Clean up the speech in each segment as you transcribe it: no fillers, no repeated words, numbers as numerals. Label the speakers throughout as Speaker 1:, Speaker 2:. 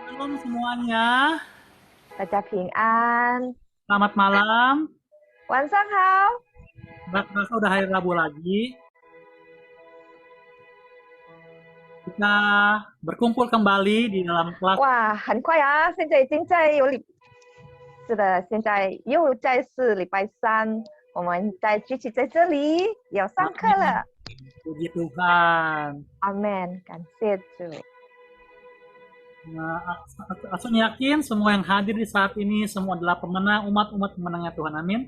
Speaker 1: Shalom semuanya,
Speaker 2: 大家平安，
Speaker 1: selamat malam.
Speaker 2: 晚上好。
Speaker 1: Nggak terasa udah hari Rabu lagi. Kita berkumpul kembali di dalam kelas.
Speaker 2: 哇，很快啊，现在已经在是的，现在又再是礼拜三，我们再聚集在这里，要上课
Speaker 1: Amin.
Speaker 2: 了。
Speaker 1: Puji Tuhan.
Speaker 2: 阿门，感谢主。
Speaker 1: Nah, Asun yakin semua yang hadir di saat ini semua adalah pemenang umat-umat pemenangnya Tuhan. Amin.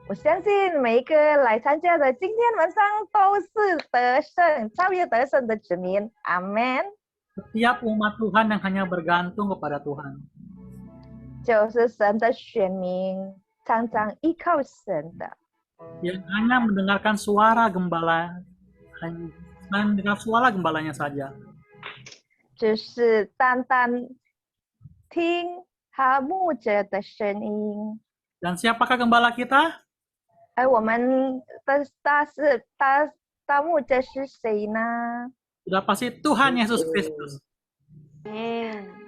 Speaker 2: 我相信每一个来参加的，今天晚上都是得胜、超越得胜的子民。阿门。
Speaker 1: Setiap umat Tuhan yang hanya bergantung kepada Tuhan.
Speaker 2: 就是神的选民，常常依靠神的，
Speaker 1: Yang hanya mendengarkan suara gembala, hanya mendengar suara gembalanya saja.
Speaker 2: 就是单单听他牧者的声音。
Speaker 1: Dan siapakah gembala kita?
Speaker 2: 而我们的大牧者是谁呢？
Speaker 1: Sudah pasti Tuhan Yesus Kristus.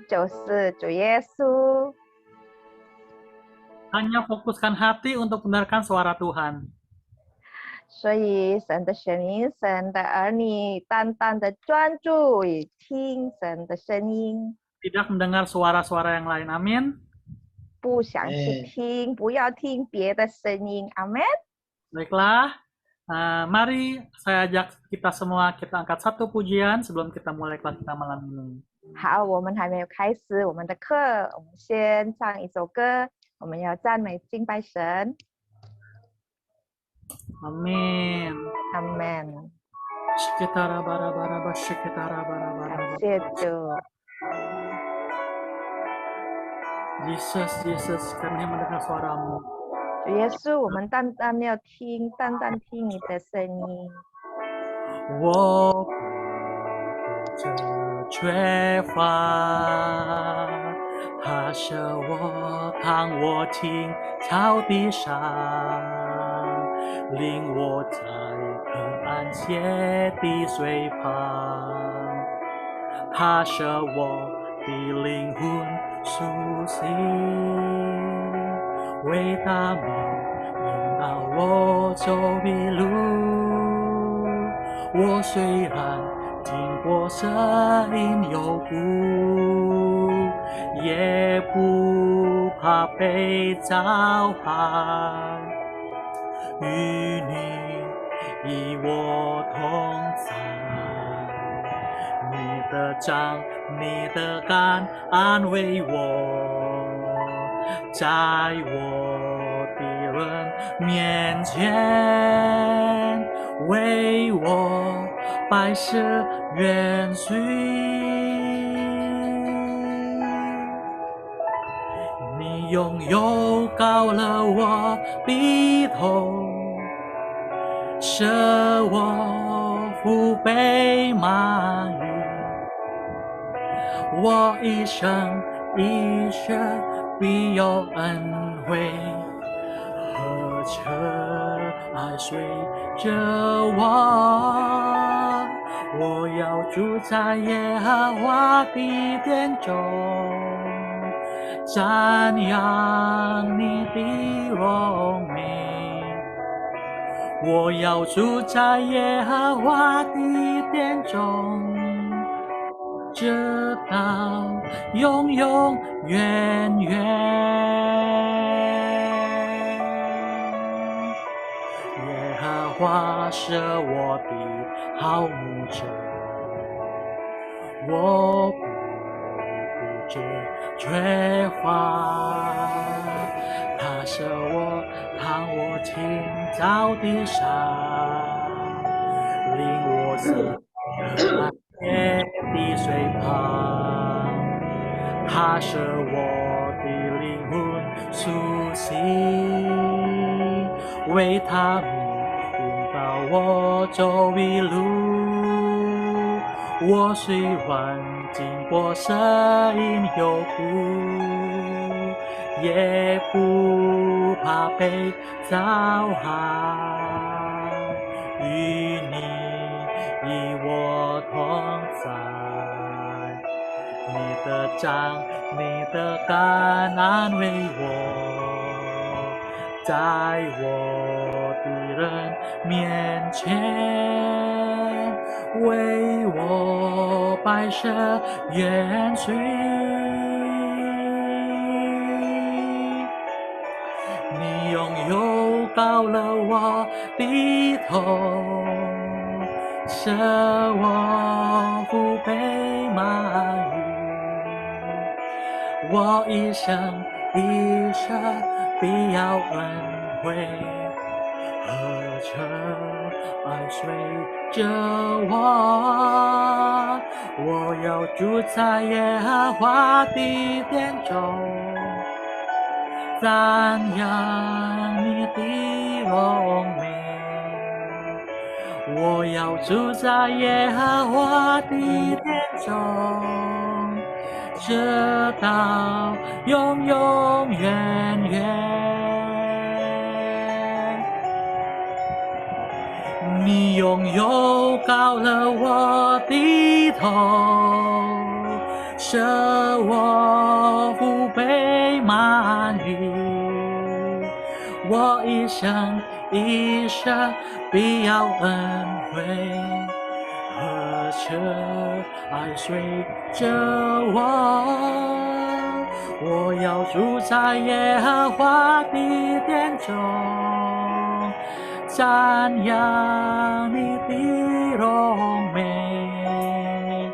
Speaker 2: 就是主耶稣。
Speaker 1: Hanya fokuskan hati untuk mendengarkan suara Tuhan.
Speaker 2: 所以神的选民、神的儿女，单单的专注于听神的声音，
Speaker 1: Tidak mendengar suara-suara yang lain. Amin.
Speaker 2: 不想去听，不要听别的声音。阿门。
Speaker 1: Baiklah, mari saya ajak kita semua kita angkat satu pujian sebelum kita mulai kelas kita malam ini.
Speaker 2: 好，我们还没有开始我们的课，我们先唱一首歌，我们要赞美敬拜神。
Speaker 1: Amin.
Speaker 2: 阿门。
Speaker 1: Shikitarabarabara,
Speaker 2: 感
Speaker 1: shikitarabarabara.
Speaker 2: 谢主。
Speaker 1: Yesus, Yesus, kami mendengar suaramu.
Speaker 2: 主耶稣，我们单单要听，单单听你的声音。
Speaker 1: 我不着缺乏，他舍我躺我听草地上，领我在可安歇的水旁，他舍我的灵魂苏醒，为大名引导我走的路。我虽然经过生阴幽谷，也不怕被遭害，与你与我同在。你的杖，你的竿安慰我，在我敌人面前为我摆设元帅。你拥有高了我的头，舍我腹背马羽，我一生一生必有恩惠，何彻爱随着我。我要住在耶和华的殿中，瞻仰你的荣美。我要住在耶和华的殿中，直到永永远远。耶和华是我的好牧者，我不致缺乏。他舍我躺我青草地上，领我在可安歇的水旁。他舍我的灵魂苏醒，为他名引导我走一路。我虽然经过生阴幽谷，也不怕被遭害，与你与我同在。你的杖，你的竿安慰我，在我敌人面前为我摆设筵席。你用油膏了我的头，使我不被骂语。我一生一生必要恩惠，和着爱随着我。我要住在耶和华的殿中，赞扬你的荣美。我要住在耶和华的殿中，直到永永远远。你用油膏了我的头，使我不被满语。我一生一生必要恩惠，和着爱随着我。我要住在耶和华的殿中，赞扬你的荣美。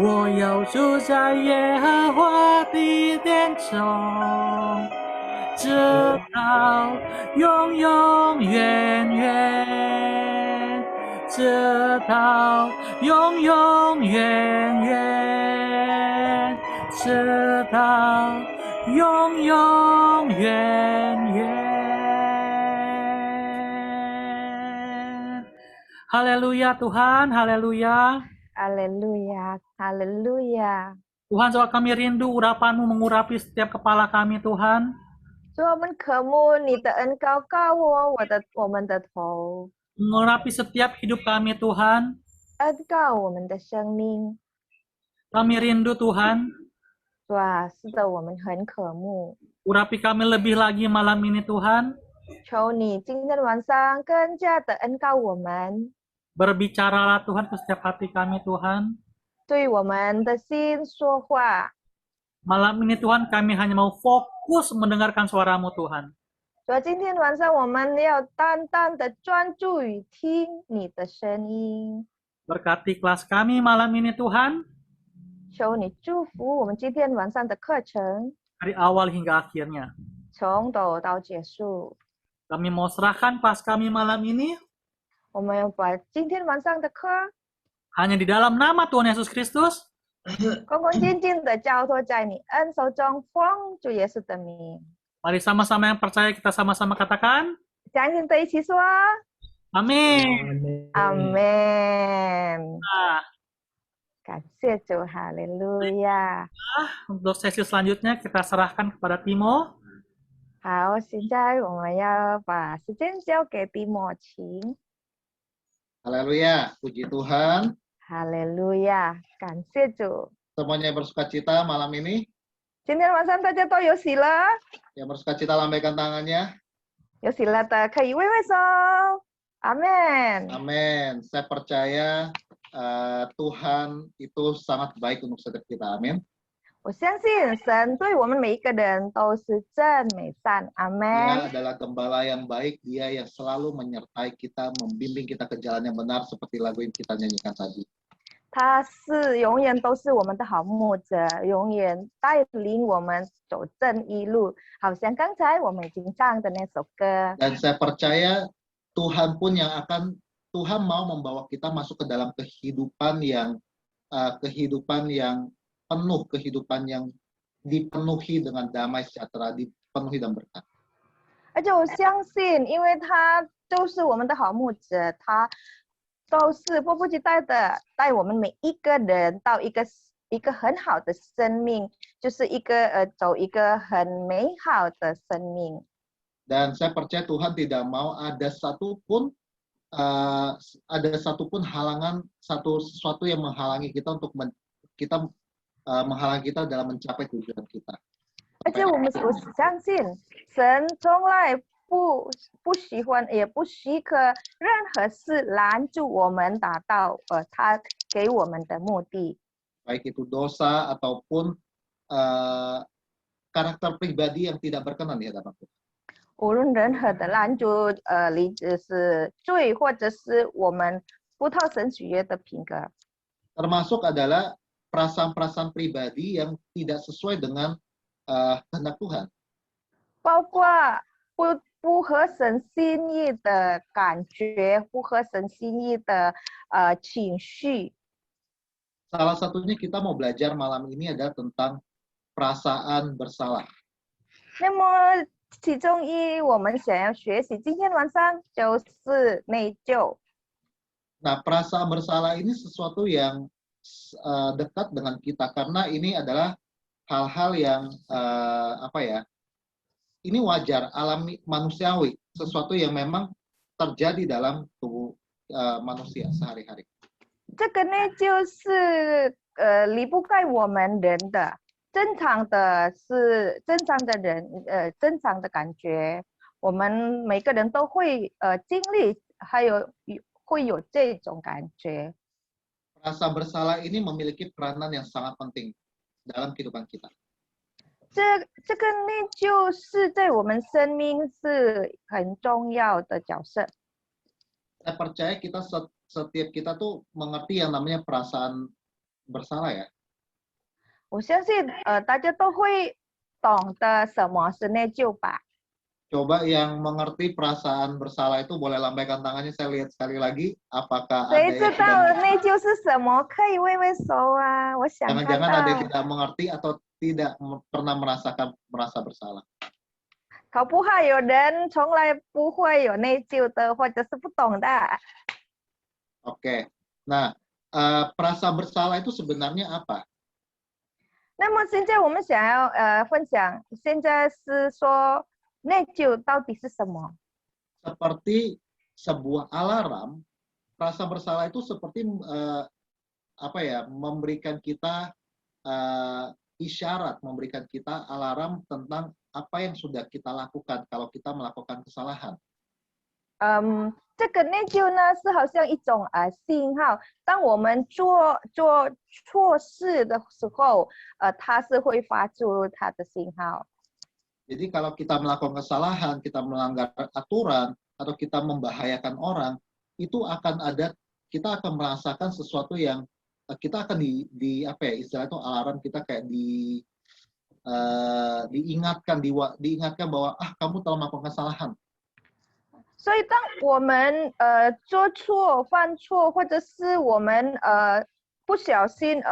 Speaker 1: 我要住在耶和华的殿中，直到永永远远，直到永永远远，直到永永远远。Haleluya Tuhan, haleluya.
Speaker 2: Haleluya, haleluya.
Speaker 1: Tuhan, soal kami rindu urapan-Mu mengurapi setiap kepala kami, Tuhan.
Speaker 2: 主，我们渴慕你的恩膏膏我们的头，
Speaker 1: Mengurapi setiap hidup kami, Tuhan.
Speaker 2: 恩膏我们的生命。
Speaker 1: Kami rindu, Tuhan.
Speaker 2: 主啊，是的，我们很渴慕。
Speaker 1: Urapi kami lebih lagi malam ini, Tuhan.
Speaker 2: 求你今天晚上更加的恩膏我们，
Speaker 1: Berbicaralah, Tuhan, ke setiap hati kami, Tuhan.
Speaker 2: 对我们的心说话。
Speaker 1: Malam ini, Tuhan, kami hanya mau fokus mendengarkan suara-Mu, Tuhan.
Speaker 2: 主啊，今天晚上我们要单单的专注于听你的声音。
Speaker 1: Berkati kelas kami malam ini, Tuhan.
Speaker 2: 求你祝福我们今天晚上的课程，
Speaker 1: Dari awal hingga akhirnya.
Speaker 2: 从头到结束。
Speaker 1: Kami mau serahkan kelas kami malam ini
Speaker 2: 我们要把今天晚上的课
Speaker 1: hanya di dalam nama Tuhan Yesus Kristus.
Speaker 2: 恭恭敬敬的交托在你恩手中，奉主耶稣的名。
Speaker 1: Mari sama-sama yang percaya kita sama-sama katakan.
Speaker 2: 相信的一起说
Speaker 1: Amin.
Speaker 2: 阿门。
Speaker 1: Nah,
Speaker 2: 感谢主，哈利路亚。
Speaker 1: untuk sesi selanjutnya kita serahkan kepada Timo.
Speaker 2: 好，现在我们要把时间交给蒂莫琴。
Speaker 3: Haleluya, puji Tuhan.
Speaker 2: 哈利路亚，感谢主。
Speaker 3: Semuanya bersukacita malam ini.
Speaker 2: 今天晚上大家都有喜乐，
Speaker 3: Yang bersukacita lambaikan tangannya.
Speaker 2: 有喜乐的可以挥挥手。阿门。
Speaker 3: Amin. Saya percaya Tuhan itu sangat baik untuk setiap kita. Amin.
Speaker 2: 我相信神对我们每一个人都是真美善。阿
Speaker 3: Dia
Speaker 2: 门。
Speaker 3: adalah gembala yang baik. Dia yang selalu menyertai kita, membimbing kita ke jalan yang benar seperti lagu yang kita nyanyikan tadi.
Speaker 2: 他是永远都是我们的好牧者，永远带领我们走正义路，好像刚才我们已经唱的那首歌。
Speaker 3: Dan saya percaya Tuhan pun Tuhan mau membawa kita masuk ke dalam kehidupan yang penuh, kehidupan yang dipenuhi dengan damai sejahtera, dipenuhi dan berkat.
Speaker 2: 而且我相信，因为他就是我们的好牧者，他都是迫不及待的带我们每一个人到一个很好的生命，就是走一个很美好的生命。
Speaker 3: Dan saya percaya Tuhan tidak mau ada satupun halangan, sesuatu yang menghalangi kita untuk kita menghalangi kita dalam mencapai tujuan kita.
Speaker 2: 而且我们所相信，神从来不喜欢，也不许可任何事拦住我们达到他给我们的目的。
Speaker 3: Baik itu dosa ataupun karakter pribadi yang tidak berkenan di hadapan Tuhan.
Speaker 2: 无论任何的拦阻，是罪，或者是我们不讨神喜悦的品格，
Speaker 3: Termasuk adalah perasaan-perasaan pribadi yang tidak sesuai dengan kehendak Tuhan.
Speaker 2: 包括不合神心意的感觉，不合神心意的情绪。
Speaker 3: Salah satunya kita mau belajar malam ini adalah tentang perasaan bersalah.
Speaker 2: 那么其中我们想要学习，今天晚上就是内疚。
Speaker 3: Nah, perasaan bersalah ini sesuatu yang dekat dengan kita karena ini adalah hal-hal yang ini wajar, alami, manusiawi, sesuatu yang memang terjadi dalam tubuh manusia sehari-hari.
Speaker 2: 这个内疚是离不开我们人的，正常的是正常的人正常的感觉，我们每个人都会经历，还有会有这种感觉。
Speaker 3: Rasa bersalah ini memiliki peranan yang sangat penting dalam kehidupan kita.
Speaker 2: 这个内疚是在我们生命是很重要的角色。
Speaker 3: Saya percaya setiap kita tuh mengerti yang namanya perasaan bersalah ya.
Speaker 2: 我相信大家都会懂得什么是内疚吧。
Speaker 3: Coba yang mengerti perasaan bersalah itu boleh lambaikan tangannya, saya lihat sekali lagi apakah ada
Speaker 2: 谁
Speaker 3: yang
Speaker 2: 知道
Speaker 3: tidak
Speaker 2: 内疚是什么？可以挥挥手啊！我想看
Speaker 3: jangan-jangan ada yang
Speaker 2: 到。
Speaker 3: tidak mengerti atau tidak pernah merasa bersalah.
Speaker 2: 搞不好有人从来不会有内疚的，或者是不懂的。
Speaker 3: Oke. Nah, perasaan bersalah itu sebenarnya apa?
Speaker 2: 那么现在我们想要分享，现在是说内疚到底是什么？
Speaker 3: Seperti sebuah alarm, rasa bersalah itu seperti memberikan kita isyarat, memberikan kita alarm tentang apa yang sudah kita lakukan kalau kita melakukan kesalahan.
Speaker 2: 这个内疚呢是好像一种信号，当我们做错事的时候，它是会发出它的信号。
Speaker 3: Jadi kalau kita melakukan kesalahan, kita melanggar aturan, atau kita membahayakan orang, itu kita akan merasakan sesuatu yang kita akan istilah itu alarm kita kayak diingatkan bahwa kamu telah melakukan kesalahan.
Speaker 2: 所以，当我们做错、犯错，或者是我们不小心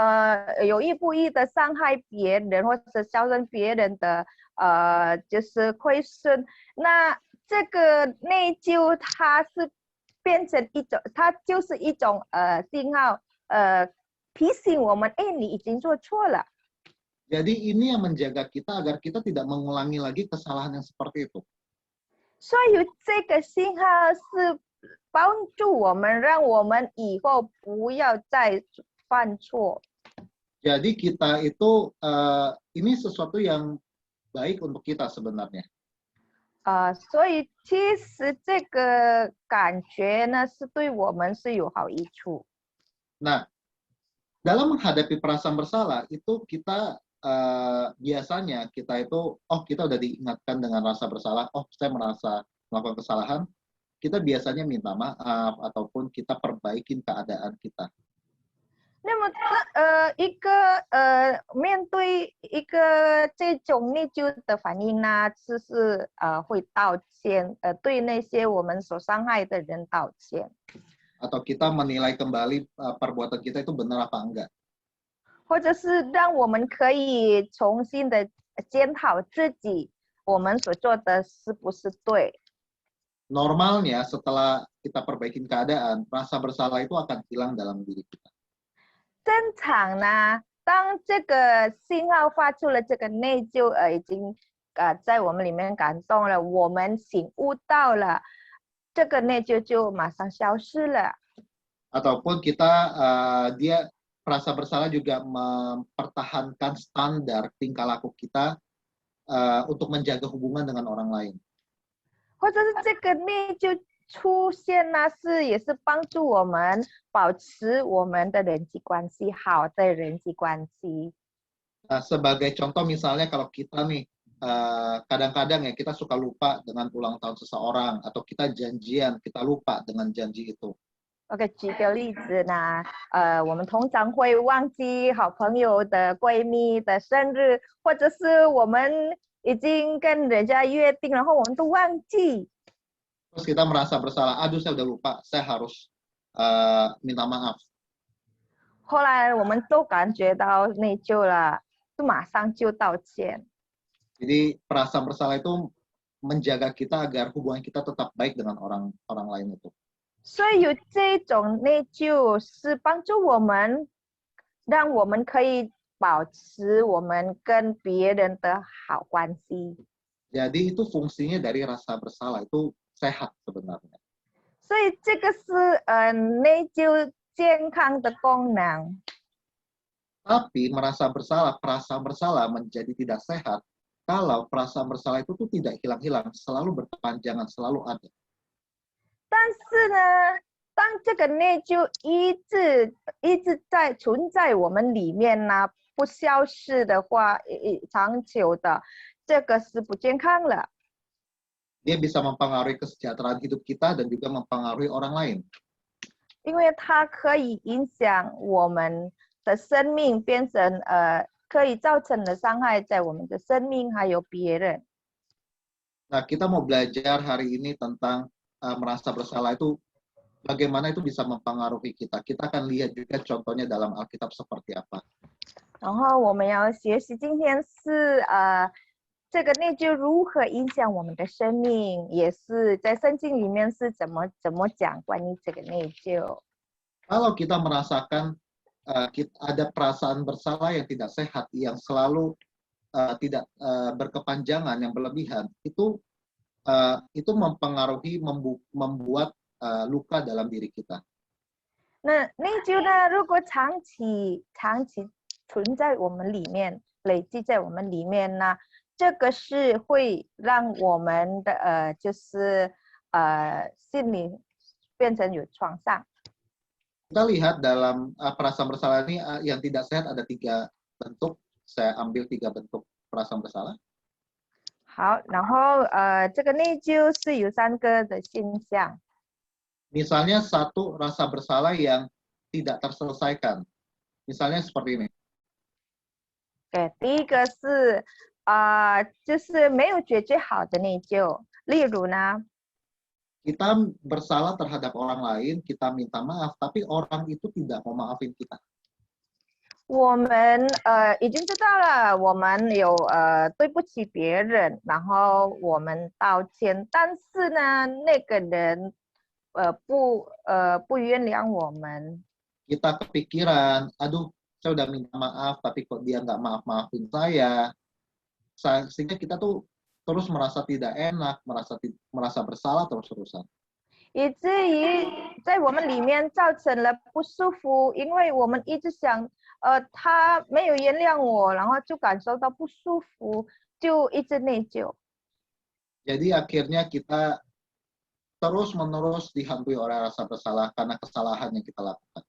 Speaker 2: 有意不意的伤害别人，或者造成别人的就是亏损，那这个内疚它是变成一种，它就是一种信号，提醒我们，哎，你已经做错了。
Speaker 3: Jadi ini yang menjaga kita agar kita tidak mengulangi lagi kesalahan yang seperti itu.
Speaker 2: 所以这个信号是帮助我们，让我们以后不要再犯错。
Speaker 3: Jadi kita itu ini sesuatu yang baik untuk kita sebenarnya.
Speaker 2: 所以其实这个感觉呢，是对我们是有好益处。
Speaker 3: Nah, dalam menghadapi perasaan bersalah itu kita biasanya kita udah diingatkan dengan rasa bersalah, saya merasa melakukan kesalahan, kita biasanya minta maaf ataupun kita perbaikin keadaan kita.
Speaker 2: 那么面对一个这种内疚的反应呢，就是会道歉，对那些我们所伤害的人道歉。
Speaker 3: Atau kita menilai kembali perbuatan kita itu benar apa enggak.
Speaker 2: 或者是让我们可以重新的检讨自己，我们所做的是不是对。
Speaker 3: Normalnya setelah kita perbaikin keadaan, rasa bersalah itu akan hilang dalam diri kita.
Speaker 2: 正常呢，当这个信号发出了，这个内疚已经在我们里面感动了，我们醒悟到了，这个内疚就马上消失了。
Speaker 3: Ataupun kita rasa bersalah juga mempertahankan standar tingkah laku kita untuk menjaga hubungan dengan orang lain.
Speaker 2: 或者是这个内疚出现呢，也是帮助我们保持我们的人际关系，好的人际关系。
Speaker 3: Sebagai contoh misalnya kalau kita nih kadang-kadang ya kita suka lupa dengan ulang tahun seseorang atau kita janjian kita lupa dengan janji itu.
Speaker 2: OK， 举个例子呢，我们通常会忘记好朋友的闺蜜的生日，或者是我们已经跟人家约定，然后我们都忘记。
Speaker 3: Terus kita merasa bersalah, aduh saya udah lupa, saya harus minta maaf.
Speaker 2: 后来我们都感觉到内疚了，就马上就道歉。
Speaker 3: Jadi perasaan bersalah itu menjaga kita agar hubungan kita tetap baik dengan orang lain itu.
Speaker 2: 所以有这种内疚是帮助我们，让我们可以保持我们跟别人的好关系。
Speaker 3: Jadi itu fungsinya dari rasa bersalah itu sehat sebenarnya.
Speaker 2: 所以这个是内疚健康的功能。
Speaker 3: Tapi merasa bersalah, perasaan bersalah menjadi tidak sehat kalau perasaan bersalah itu tuh tidak hilang-hilang, selalu berkepanjangan, selalu ada.
Speaker 2: 但是呢，当这个内疚一直在存在我们里面呢，不消失的话，长久的，这个是不健康了。
Speaker 3: Dia bisa mempengaruhi kesejahteraan hidup kita dan juga mempengaruhi orang lain.
Speaker 2: 因为它可以影响我们的生命，变成可以造成的伤害在我们的生命还有别人。
Speaker 3: Nah, kita mau belajar hari ini tentang merasa bersalah itu bagaimana itu bisa mempengaruhi kita. Kita akan lihat juga contohnya dalam Alkitab seperti apa.
Speaker 2: 然后我们要学习今天是这个内疚如何影响我们的生命，也是在圣经里面是怎么讲关于这个内疚。
Speaker 3: Kalau kita merasakan ada perasaan bersalah yang tidak sehat, yang selalu tidak berkepanjangan, yang berlebihan, itu mempengaruhi, membuat luka dalam diri kita.
Speaker 2: 那内疚呢，如果长期存在我们里面，累积在我们里面呢，这个是会让我们的就是心理变成有创伤。
Speaker 3: Kita lihat dalam perasaan bersalah ini yang tidak sehat ada 3 bentuk. Saya ambil 3 bentuk perasaan bersalah.
Speaker 2: 好，然后这个内疚是有3个的现象。
Speaker 3: Misalnya satu rasa bersalah yang tidak terselesaikan. Misalnya seperti ini.
Speaker 2: 对，第一个是就是没有解决好的内疚。例如呢，
Speaker 3: Kita bersalah terhadap orang lain, kita minta maaf, tapi orang itu tidak mau maafin kita.
Speaker 2: 我们已经知道了，我们有对不起别人，然后我们道歉，但是呢，那个人不原谅我们。
Speaker 3: Kita kepikiran, aduh, saya udah minta maaf, tapi kok dia nggak maafin saya. Sehingga kita tuh terus merasa tidak enak, merasa bersalah terus-terusan.
Speaker 2: 以至于在我们里面造成了不舒服，因为我们一直想，他没有原谅我，然后就感受到不舒服，就一直内疚。
Speaker 3: Jadi akhirnya kita terus-menerus dihantui oleh rasa bersalah karena kesalahan yang kita lakukan.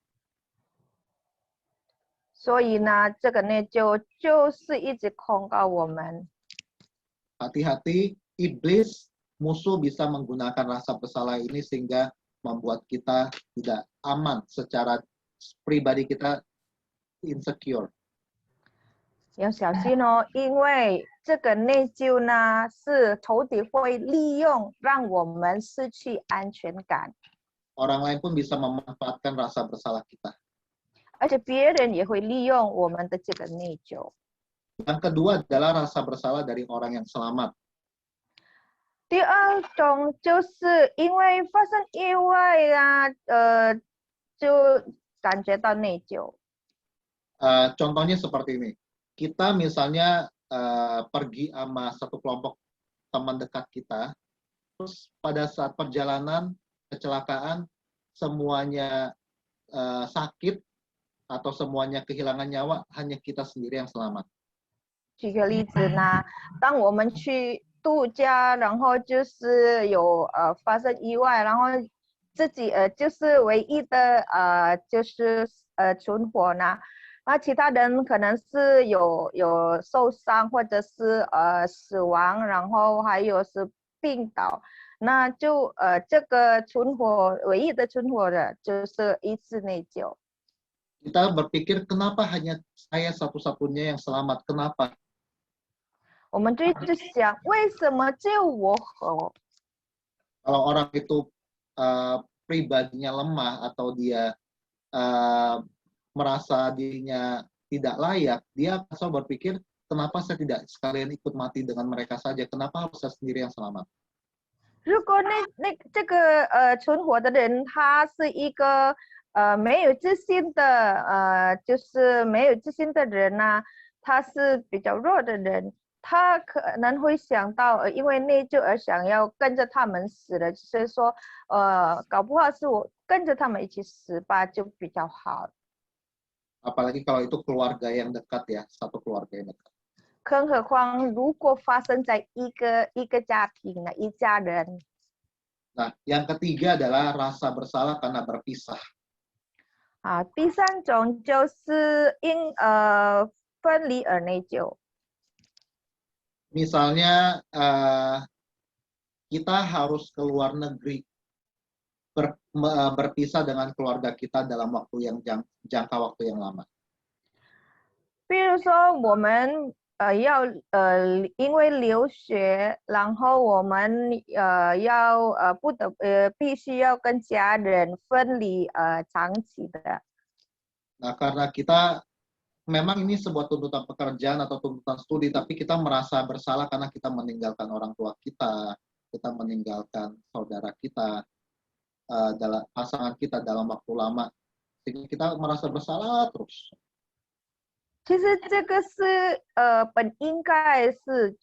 Speaker 2: 所以呢，这个内疚就是一直控告我们。
Speaker 3: Hati-hati, iblis, musuh bisa menggunakan rasa bersalah ini sehingga membuat kita tidak aman secara pribadi, kita insecure.
Speaker 2: 要小心哦，因为这个内疚呢，是仇敌会利用，让我们失去安全感，
Speaker 3: Orang lain pun bisa memanfaatkan rasa bersalah kita.
Speaker 2: 而且别人也会利用我们的这个内疚。
Speaker 3: Yang kedua adalah rasa bersalah dari orang yang selamat.
Speaker 2: 第二种就是因为发生意外啊，就感觉到内疚。
Speaker 3: Contohnya seperti ini. Kita misalnya pergi sama satu kelompok teman dekat kita, terus pada saat perjalanan kecelakaan semuanya sakit, atau semuanya kehilangan nyawa, hanya kita sendiri yang selamat.
Speaker 2: 举个例子呢，当我们去度假，然后就是有发生意外，然后自己就是唯一的就是存活呢，那其他人可能是有受伤或者是死亡，然后还有是病倒，那就这个唯一的存活的就是一次内救。
Speaker 3: Kita berpikir, kenapa hanya saya satu-satunya yang selamat? Kenapa?
Speaker 2: 我们就一直想，为什么就我和
Speaker 3: Kalau orang itu pribadinya lemah atau dia merasa dirinya tidak layak, dia akan selalu berpikir, kenapa saya tidak sekalian ikut mati dengan mereka saja? Kenapa harus saya sendiri yang selamat?
Speaker 2: 如果这个存活的人，他是一个没有自信的就是没有自信的人呢、他是比较弱的人，他可能会想到因为内疚而想要跟着他们死的，所以说搞不好是我跟着他们一起死吧，就比较好。
Speaker 3: Apalagi kalau itu keluarga yang dekat ya, satu keluarga yang dekat.
Speaker 2: 更何况如果发生在一个家庭呢，一家人。
Speaker 3: Nah, yang ketiga adalah rasa bersalah karena berpisah.
Speaker 2: 第三种就是因分离而内疚。
Speaker 3: Misalnya kita harus ke luar negeri, berpisah dengan keluarga kita dalam waktu yang jangka waktu yang lama.
Speaker 2: 比如说我们要因为留学，然后我们要必须要跟家人分离长期的。
Speaker 3: Nah, karena kita memang ini sebuah tuntutan pekerjaan atau tuntutan studi, tapi kita merasa bersalah karena kita meninggalkan orang tua kita meninggalkan saudara kita, dalam pasangan kita dalam waktu lama, sehingga kita merasa bersalah terus.
Speaker 2: 其实这个是本应该是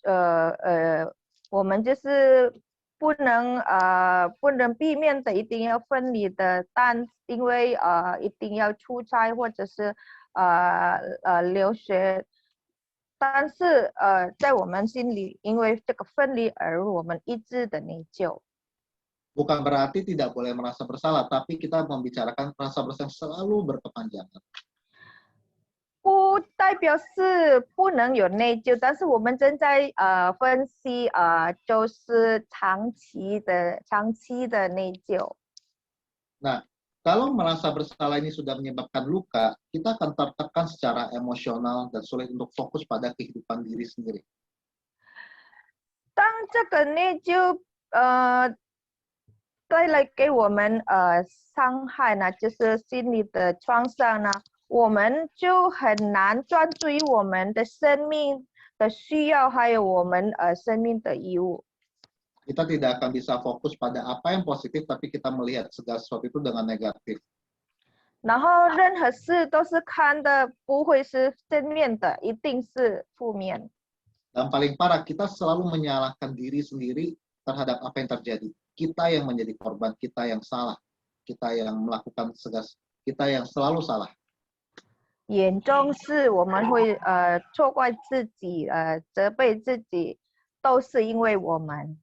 Speaker 2: 我们就是不能避免的，一定要分离的，但因为一定要出差或者是留学，但是在我们心里，因为这个分离而我们一直的内疚。
Speaker 3: Bukan berarti tidak boleh merasa bersalah, tapi kita membicarakan rasa bersalah selalu berkepanjangan.
Speaker 2: 不代表是不能有内疚，但是我们正在分析就是长期的内疚。
Speaker 3: Nah, kalau merasa bersalah ini sudah menyebabkan luka, kita akan tertekan secara emosional dan sulit untuk fokus pada kehidupan diri sendiri.
Speaker 2: 当这个内疚带来给我们伤害呢，就是心理的创伤呢，我们就很难专注于我们的生命的需要，还有我们生命的义务。
Speaker 3: Kita tidak akan bisa fokus pada apa yang positif, tapi kita melihat segala sesuatu itu dengan negatif.
Speaker 2: 然后任何事都是看的不会是正面的，一定是负面。
Speaker 3: Dan paling parah, kita selalu menyalahkan diri sendiri terhadap apa yang terjadi. Kita yang menjadi korban, kita yang salah, kita yang melakukan kita yang selalu salah.
Speaker 2: 严重是我们会错怪自己，责备自己，都是因为我们。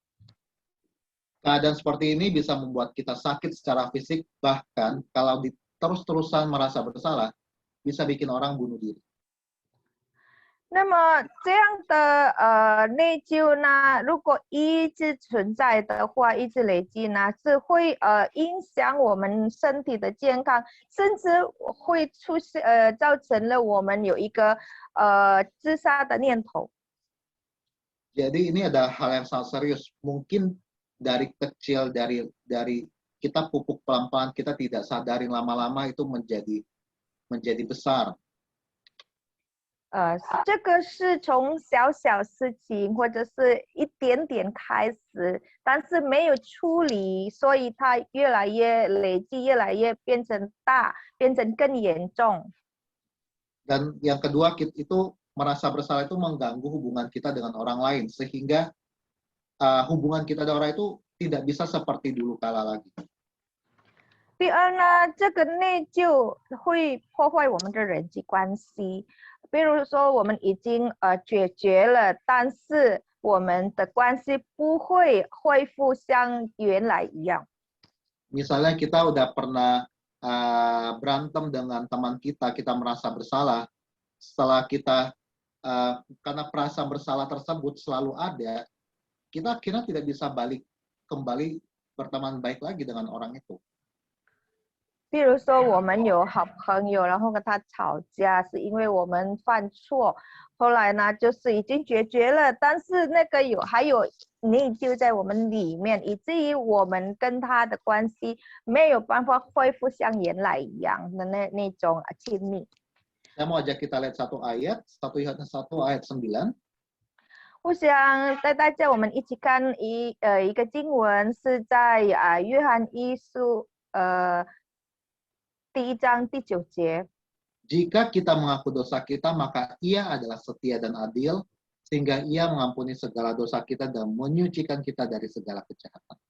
Speaker 3: Keadaan seperti ini bisa membuat kita sakit secara fisik, bahkan kalau terus-terusan merasa bersalah, bisa bikin orang bunuh diri.
Speaker 2: 那么这样的内疚呢，如果一直存在的话，一直累积呢，是会影响我们身体的健康，甚至会造成了我们有一个自杀的念头。
Speaker 3: Jadi ini ada hal yang sangat serius. Mungkin dari kecil, dari kita pupuk pelan-pelan, kita tidak sadarin lama-lama itu menjadi besar.
Speaker 2: 这个是从小事情或者是一点点开始，但是没有处理，所以它越来越累积，越来越变成大，变成更严重。
Speaker 3: Dan yang kedua, itu merasa bersalah itu mengganggu hubungan kita dengan orang lain, sehingga hubungan kita dengan orang itu tidak bisa seperti dulu kala lagi.
Speaker 2: 第二呢，这个内疚会破坏我们的人际关系。比如说，我们已经解决了，但是我们的关系不会恢复像原来一样。
Speaker 3: Misalnya kita udah pernah berantem dengan teman kita merasa bersalah. Setelah kita karena perasaan bersalah tersebut selalu ada, kita akhirnya tidak bisa kembali berteman baik lagi dengan orang itu.
Speaker 2: 比如说，我们有好朋友，然后跟他吵架，是因为我们犯错，后来呢，就是已经解决了，但是那个还有内疚在我们里面，以至于我们跟他的关系没有办法恢复像原来一样的那种亲密。
Speaker 3: Saya mau ajak kita lihat 1 ayat 9.
Speaker 2: 我想带大家我们一起看一个经文，是在约翰一书第1章第9节。
Speaker 3: Jika kita mengaku dosa kita, maka Ia adalah setia dan adil, sehingga Ia mengampuni segala dosa kita dan menyucikan kita dari segala kejahatan.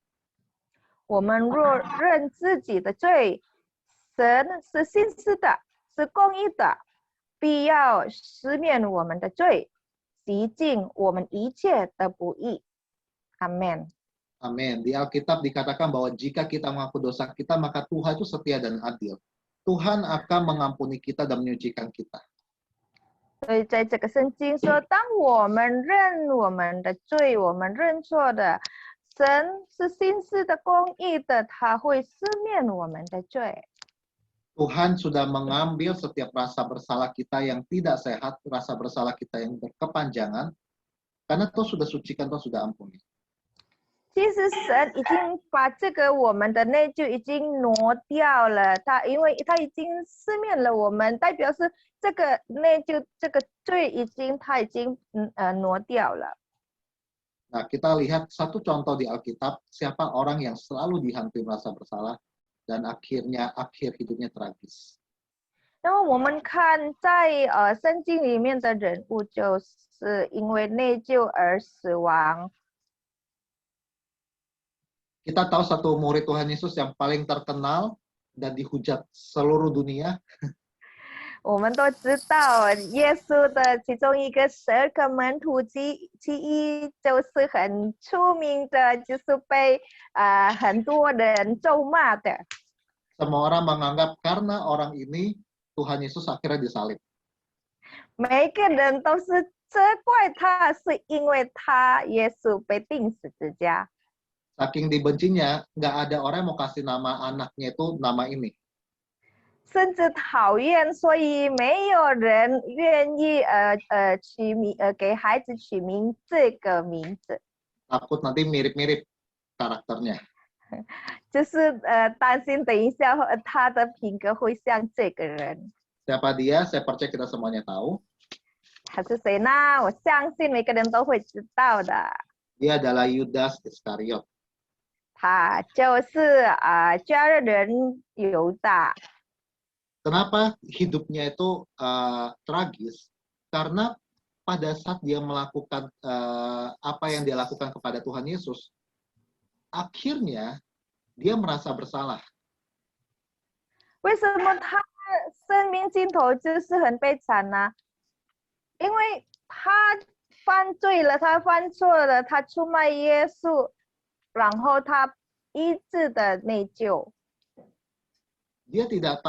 Speaker 2: 我们若认自己的罪，神是信实的，是公义的，必要赦免我们的罪，洗净我们一切的不义。Amin.
Speaker 3: Amin. Di Alkitab dikatakan bahwa jika kita mengaku dosa kita, maka Tuhan itu setia dan adil. Tuhan akan mengampuni kita dan menyucikan kita.
Speaker 2: 所以在这个圣经说，当我们认我们的罪，我们认错的，神是信实的、公义的，他会赦免我们的罪。
Speaker 3: Tuhan sudah mengambil setiap rasa bersalah kita yang tidak sehat, rasa bersalah kita yang berkepanjangan, karena Tuhan sudah sucikan, Tuhan sudah ampuni.
Speaker 2: 其实神已经把这个我们的内疚已经挪掉了，因为他已经赦免了我们，代表是这个内疚、这个罪他已经挪掉了。
Speaker 3: Nah, kita lihat satu contoh di Alkitab, siapa orang yang selalu dihantui rasa bersalah dan akhirnya akhir hidupnya tragis.
Speaker 2: 那么我们看在圣经里面的人物，就是因为内疚而死亡。
Speaker 3: Kita tahu satu murid Tuhan Yesus yang paling terkenal dan dihujat seluruh dunia.
Speaker 2: 我们都知道耶稣的其中一个12个门徒其一就是很出名的，就是被很多人咒骂的。
Speaker 3: Semua orang menganggap karena orang ini Tuhan Yesus akhirnya disalib.
Speaker 2: 每一个人都是责怪他，是因为他耶稣被钉十字架。
Speaker 3: Saking dibencinya, nggak ada orang yang mau kasih nama anaknya itu nama ini.
Speaker 2: 甚至讨厌，所以没有人愿意给孩子取名这个名字。
Speaker 3: Takut nanti mirip-mirip karakternya.
Speaker 2: 就是担心等一下他的品格会像这个人。
Speaker 3: Siapa dia? Saya percaya kita semuanya tahu.
Speaker 2: 他是谁呢？我相信每个人都会知道的。
Speaker 3: Dia adalah Yudas Iskariot.
Speaker 2: 他就是加勒人犹大。
Speaker 3: Kenapa hidupnya itu tragis? Karena pada saat dia melakukan apa yang dia lakukan kepada Tuhan Yesus, akhirnya dia merasa bersalah.
Speaker 2: 为什么他生命尽头就是很悲惨呢？因为他犯罪了，他犯错了，他出卖耶稣，然后他一直的内疚。
Speaker 3: Dia tidak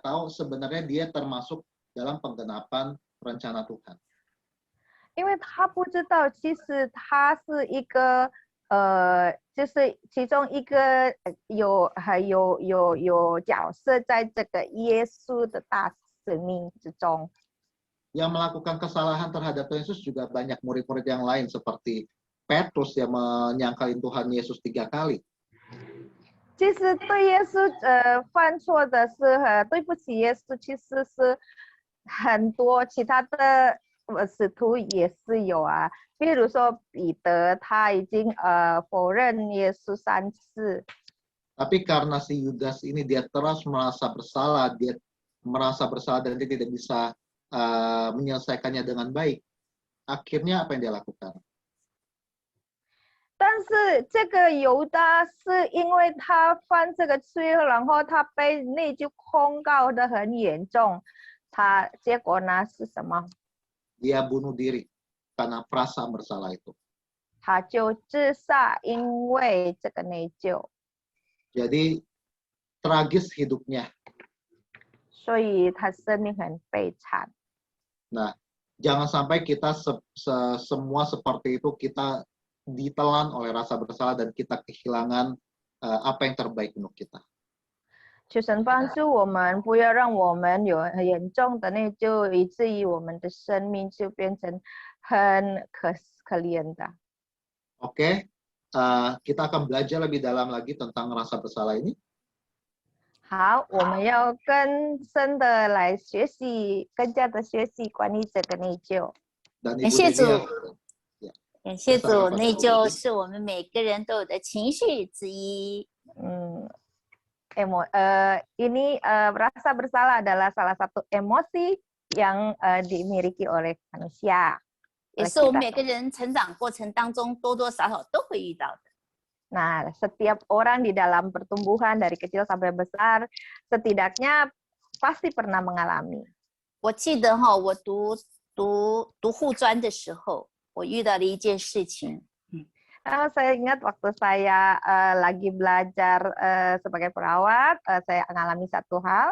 Speaker 3: tahu sebenarnya dia termasuk dalam penggenapan rencana Tuhan.
Speaker 2: 因为他不知道，其实他是一个就是其中一个有角色在这个耶稣的大使命之中。
Speaker 3: Yang melakukan kesalahan terhadap Tuhan Yesus juga banyak murid-murid yang lain seperti Petrus yang menyangkalin Tuhan Yesus 3 kali.
Speaker 2: 其实对耶稣犯错的是对不起耶稣，其实是很多其他的使徒也是有啊。比如说彼得，他已经否认耶稣3次。
Speaker 3: Tapi karena si Yudas ini dia terus merasa bersalah dan dia tidak bisa menyelesaikannya dengan baik. Akhirnya apa yang dia lakukan?
Speaker 2: 但但是这个犹大是因为他犯这个罪，然后他被内疚控告的很严重，他结果呢是什么？
Speaker 3: Dia bunuh diri karena perasaan bersalah itu.
Speaker 2: 他就自杀，因为这个内疚，
Speaker 3: Jadi tragis hidupnya.
Speaker 2: 所以他生命很悲惨。
Speaker 3: Nah, jangan sampai kita semua seperti itu, kita ditelan oleh rasa bersalah dan kita kehilangan apa yang terbaik untuk kita.
Speaker 2: 求神帮助我们，不要让我们有很严重的内疚，以至于我们的生命就变成很可怜的。
Speaker 3: Oke, kita akan belajar lebih dalam lagi tentang rasa bersalah ini.
Speaker 2: 好，我们要更深的来学习，更加的学习关于这个内疚。
Speaker 3: Dan
Speaker 4: 感
Speaker 3: Ibu
Speaker 4: 谢
Speaker 3: Devi
Speaker 4: 主，
Speaker 3: ya,
Speaker 4: 感谢
Speaker 3: Bersama
Speaker 4: 主，
Speaker 3: Pak
Speaker 4: 内
Speaker 3: Ibu
Speaker 4: 疚
Speaker 3: Devi.
Speaker 4: 是我们每个人都有的情绪之一。
Speaker 2: Ini rasa bersalah adalah salah satu emosi yang dimiliki oleh manusia.
Speaker 4: 也是我们每个人成长过程当中多多少少都会遇到的。
Speaker 2: Nah, setiap orang di dalam pertumbuhan dari kecil sampai besar, setidaknya pasti pernah mengalami.
Speaker 4: 我记得哈，我读护专的时候，我遇到了一件事情。
Speaker 2: Saya ingat waktu saya lagi belajar sebagai perawat, saya mengalami satu hal.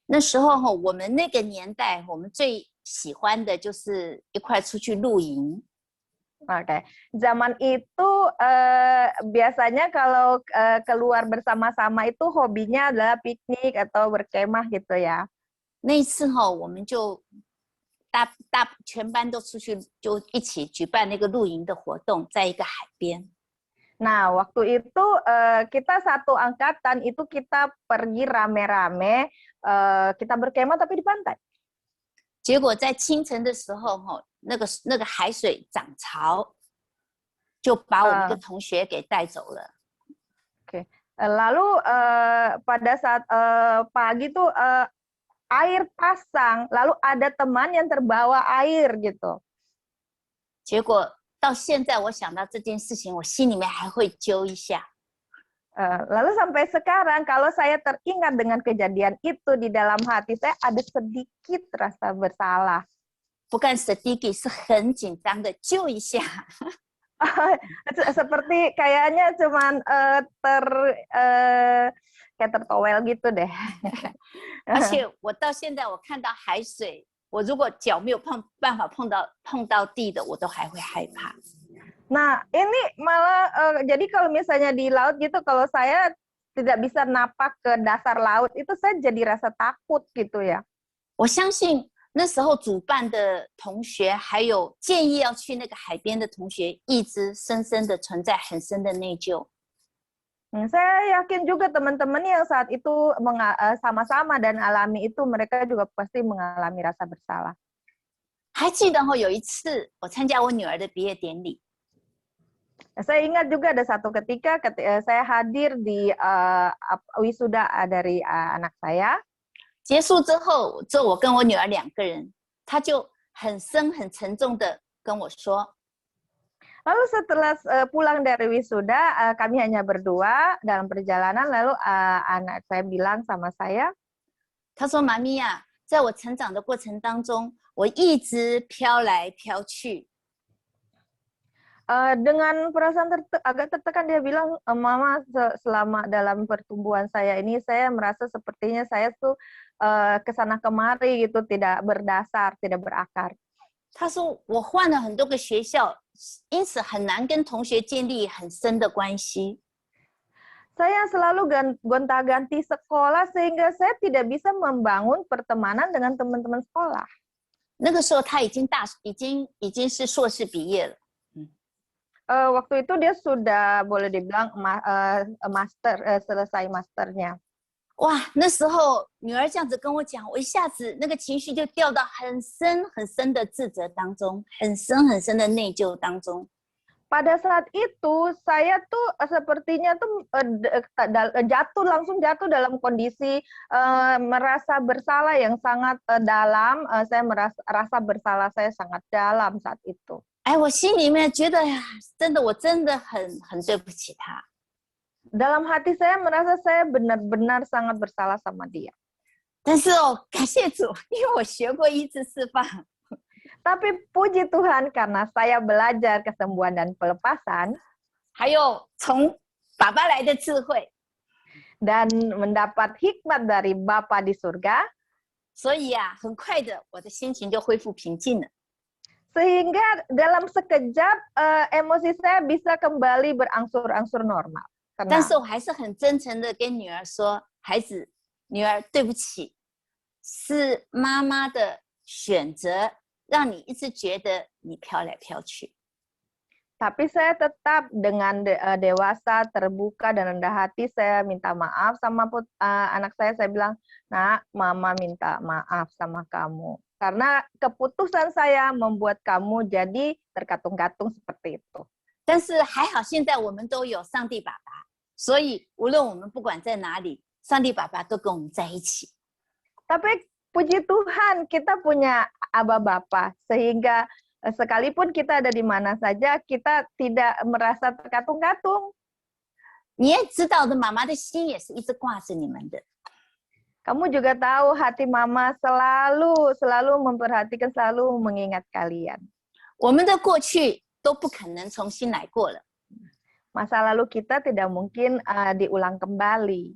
Speaker 4: 那时候哈，我们那个年代，我们最喜欢的就是一块出去露营。
Speaker 2: Oke, zaman itu biasanya kalau keluar bersama-sama itu hobinya adalah piknik atau berkemah gitu ya.
Speaker 4: 那一次哈，我们就全班都出去，就一起举办那个露营的活动，在一个海边。
Speaker 2: Nah, waktu itu kita satu angkatan itu kita pergi rame-rame, kita berkemah tapi di pantai.
Speaker 4: 结果在清晨的时候哈，那个海水涨潮，就把我们的同学给带走了。
Speaker 2: Oke. Lalu pada saat pagi tuh air pasang, lalu ada teman yang terbawa air gitu.
Speaker 4: 结果到现在我想到这件事情，我心里面还会揪一下。
Speaker 2: Lalu sampai sekarang kalau saya teringat dengan kejadian itu di dalam hati saya ada sedikit rasa bersalah.
Speaker 4: 不干 sedikit 是很紧张的揪一下。
Speaker 2: Seperti kayaknya cuman kayak tertowel gitu deh.
Speaker 4: 而且我到现在我看到海水，我如果脚没有办法碰到地的，我都还会害怕。
Speaker 2: Nah, ini malah jadi kalau misalnya di laut gitu, kalau saya tidak bisa napak ke dasar laut, itu saya jadi rasa takut gitu ya.
Speaker 4: 我相信那时候主办的同学，还有建议要去那个海边的同学，一直深深的存在很深的内疚。
Speaker 2: Saya yakin juga teman-teman yang saat itu sama-sama dan alami itu, mereka juga pasti mengalami rasa bersalah.
Speaker 4: 还记得有一次我参加我女儿的毕业典礼。
Speaker 2: Saya ingat juga ada satu ketika saya hadir di wisuda dari anak saya.
Speaker 4: 结束之后，我跟我女儿两个人，她就很沉重的跟我说。
Speaker 2: Lalu setelah pulang dari wisuda, kami hanya berdua dalam perjalanan. Lalu anak saya bilang sama saya,
Speaker 4: 她说：“妈咪呀，在我成长的过程当中，我一直飘来飘去。”
Speaker 2: dengan perasaan agak tertekan dia bilang, Mama, selama dalam pertumbuhan saya ini, saya merasa sepertinya saya tuh kesana kemari gitu, tidak berdasar, tidak berakar.
Speaker 4: 他说我换了很多个学校，因此很难跟同学建立很深的关系。
Speaker 2: Saya selalu gonta-ganti sekolah sehingga saya tidak bisa membangun pertemanan dengan teman-teman sekolah.
Speaker 4: 那个时候他已经是硕士毕业了。
Speaker 2: Waktu itu dia sudah boleh dibilang selesai masternya.
Speaker 4: 哇，那时候女儿这样子跟我讲，我一下子那个情绪就掉到很深很深的自责当中，很深很深的内疚当中。
Speaker 2: Pada saat itu saya tuh sepertinya tuh langsung jatuh dalam kondisi merasa bersalah yang sangat dalam. Saya rasa bersalah saya sangat dalam saat itu.
Speaker 4: 哎，我心里面觉得呀，真的，我真的很对不起他。
Speaker 2: Dalam hati saya merasa saya benar-benar sangat bersalah sama dia.
Speaker 4: 但是哦，感谢主，因为我学过医治释放，
Speaker 2: Tapi puji Tuhan karena saya belajar kesembuhan dan pelepasan
Speaker 4: 还有从爸爸来的智慧，
Speaker 2: dan mendapat hikmat dari Bapa di surga,
Speaker 4: 所以啊，很快的我的心情就恢复平静了。
Speaker 2: sehingga dalam sekejap emosi saya bisa kembali berangsur-angsur normal.
Speaker 4: 但是
Speaker 2: Tenang.
Speaker 4: 我还是很真诚的跟女儿说：“孩子，女儿，对不起，是妈妈的选择，让你一直觉得你飘来飘去。
Speaker 2: Tapi saya tetap dengan dewasa, terbuka dan rendah hati saya minta maaf sama anak saya bilang, "Nak, mama minta maaf sama kamu. Karena keputusan saya membuat kamu jadi terkatung-katung seperti itu."
Speaker 4: 但是还好，现在我们都有上帝爸爸，所以无论我们不管在哪里，上帝爸爸都跟我们在一起。
Speaker 2: Tapi puji Tuhan kita punya Aba Bapa sehingga sekalipun kita ada di mana saja kita tidak merasa terkatung-katung.
Speaker 4: 你也知道的，妈妈的心也是一直挂着你们的。
Speaker 2: Kamu juga tahu hati mama selalu memperhatikan, selalu mengingat kalian.
Speaker 4: 我们的过去都不可能重新来过了，
Speaker 2: Masa lalu kita tidak mungkin diulang kembali.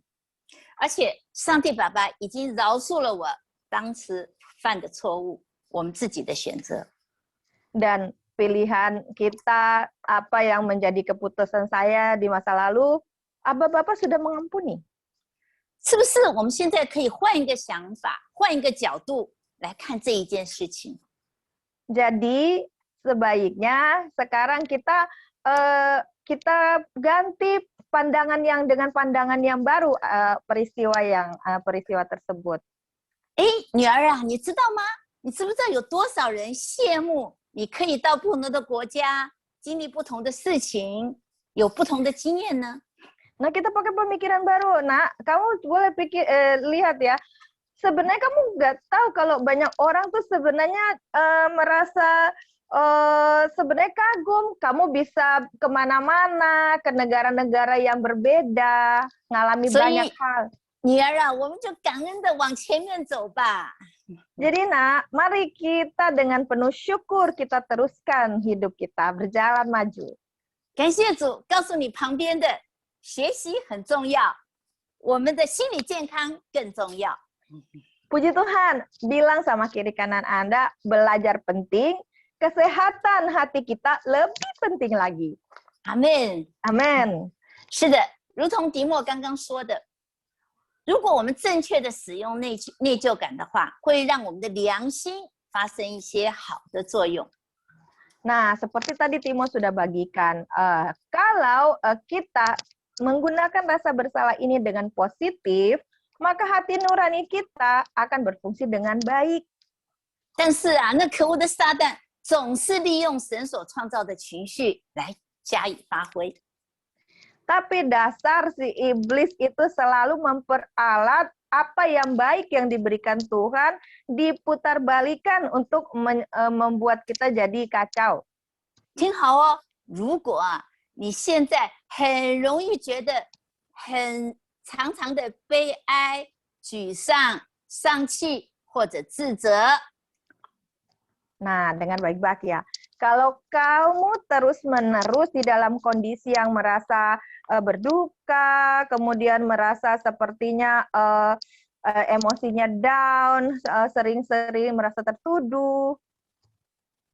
Speaker 4: 而且上帝爸爸已经饶恕了我当时犯的错误，我们自己的选择。
Speaker 2: Dan pilihan kita, apa yang menjadi keputusan saya di masa lalu, Aba Bapa sudah mengampuni.
Speaker 4: 是不是我们现在可以换一个想法，换一个角度来看这一件事情？
Speaker 2: Jadi sebaiknya sekarang kita ganti pandangan dengan pandangan yang baru peristiwa tersebut.
Speaker 4: 哎，女儿啊，你知道吗？你知不知道有多少人羡慕你可以到不同的国家，经历不同的事情，有不同的经验呢？
Speaker 2: Nah, kita pakai pemikiran baru. Nah, kamu boleh lihat ya. Sebenarnya kamu nggak tahu kalau banyak orang tuh sebenarnya merasa sebenarnya kagum. Kamu bisa kemana-mana, ke negara-negara yang berbeda, ngalami banyak hal.
Speaker 4: 女儿啊，我们就感恩的往前面走吧。
Speaker 2: Jadi nak, mari kita dengan penuh syukur kita teruskan hidup kita, berjalan maju.
Speaker 4: 感谢主，告诉你旁边的，学习很重要，我们的心理健康更重要。
Speaker 2: Puji Tuhan, bilang sama kiri kanan Anda, belajar penting, kesehatan hati kita lebih penting lagi.
Speaker 4: 阿门。
Speaker 2: Amin.
Speaker 4: 是的，如同迪莫刚刚说的，如果我们正确的使用内疚感的话，会让我们的良心发生一些好的作用。
Speaker 2: Nah, seperti tadi Timo sudah bagikan, kalau kita menggunakan rasa bersalah ini dengan positif, maka hati nurani kita akan berfungsi dengan baik.
Speaker 4: 但是啊，那可恶的撒旦总是利用神所创造的情绪来加以发挥。
Speaker 2: Tapi dasar si iblis itu selalu memperalat apa yang baik yang diberikan Tuhan diputarbalikan untuk membuat kita jadi kacau.
Speaker 4: 听好哦，如果啊，你现在很容易觉得常常的悲哀、沮丧、丧气或者自责，
Speaker 2: Nah, dengan baik-baik ya. Kalau kamu terus-menerus di dalam kondisi yang merasa berduka, kemudian merasa sepertinya emosinya down, sering-sering merasa tertuduh,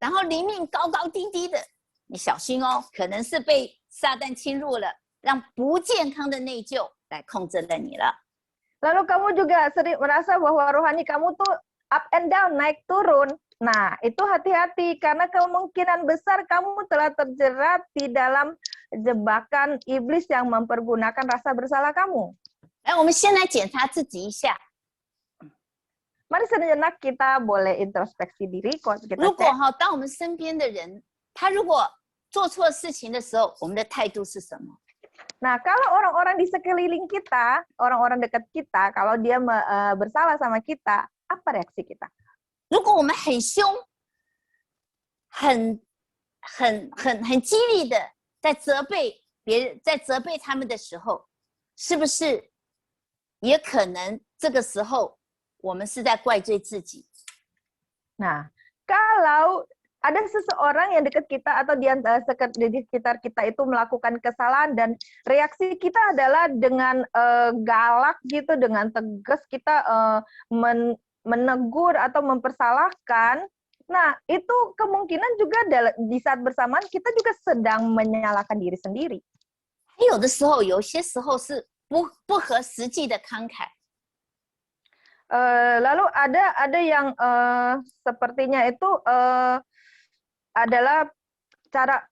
Speaker 4: 然后灵命高高低低的，你小心哦，可能是被撒旦侵入了，让不健康的内疚来控制了你了。
Speaker 2: lalu kamu juga sering merasa bahwa rohani kamu tuh up and down, naik turun. Nah, itu hati-hati karena kemungkinan besar kamu telah terjerat di dalam jebakan iblis yang mempergunakan rasa bersalah kamu.
Speaker 4: 哎，我们先来检查自己一下。
Speaker 2: Mari sejenak kita boleh introspeksi diri, kita
Speaker 4: 如果
Speaker 2: cek.
Speaker 4: 哈，当我们身边的人，他如果做错事情的时候，我们的态度是什么？
Speaker 2: Nah, kalau orang-orang di sekeliling kita, orang-orang dekat kita, kalau dia bersalah sama kita, apa reaksi kita?
Speaker 4: 如果我们很凶、很很激励的在责备别人，在责备他们的时候，是不是也可能这个时候我们是在怪罪自己？
Speaker 2: Nah, kalau ada seseorang yang dekat kita atau di sekitar kita itu melakukan kesalahan dan reaksi kita adalah dengan galak gitu, dengan tegas kita menegur atau mempersalahkan. Nah, itu kemungkinan juga di saat bersamaan kita juga sedang menyalahkan diri sendiri.
Speaker 4: 有的时候，有些时候是不合实际的慷慨。
Speaker 2: Lalu ada yang sepertinya itu adalah cara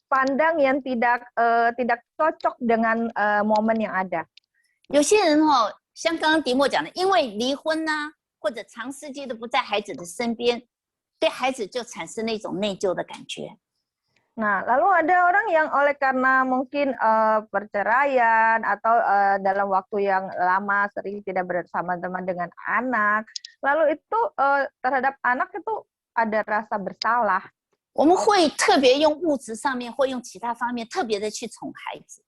Speaker 2: pandang yang tidak cocok dengan momen yang ada.
Speaker 4: 有些人像刚刚迪莫讲的，因为离婚啊，或者长时间的不在孩子的身边，对孩子就产生那种内疚的感觉。
Speaker 2: Nah, lalu ada orang yang oleh karena mungkin perceraian atau dalam waktu yang lama sering tidak bersama teman dengan anak, lalu itu terhadap anak itu ada rasa bersalah.
Speaker 4: 我们会特别用物质上面或用其他方面特别的去宠孩子。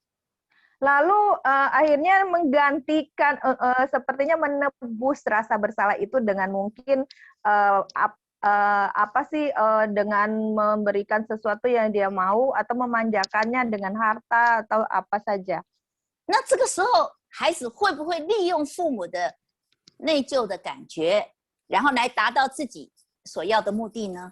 Speaker 2: Lalu akhirnya menggantikan sepertinya menebus rasa bersalah itu dengan mungkin dengan memberikan sesuatu yang dia mau atau memanjakannya dengan harta atau apa saja.
Speaker 4: 那这个时候，孩子会不会利用父母的内疚的感觉，然后来达到自己所要的目的呢？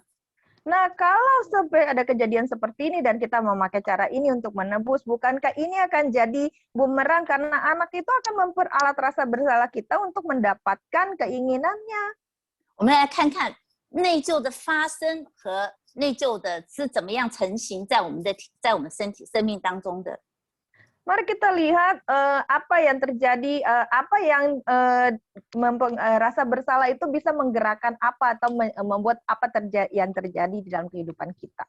Speaker 2: Nah, kalau sampai ada kejadian seperti ini dan kita memakai cara ini untuk menebus, bukankah ini akan jadi bumerang karena anak itu akan memperalat rasa bersalah kita untuk mendapatkan keinginannya?
Speaker 4: 我们来看看内疚的发生和内疚的是怎么样成型在我们生命当中的。
Speaker 2: Mari kita lihat apa yang terjadi, apa yang rasa bersalah itu bisa menggerakkan apa atau membuat apa yang terjadi di dalam kehidupan kita.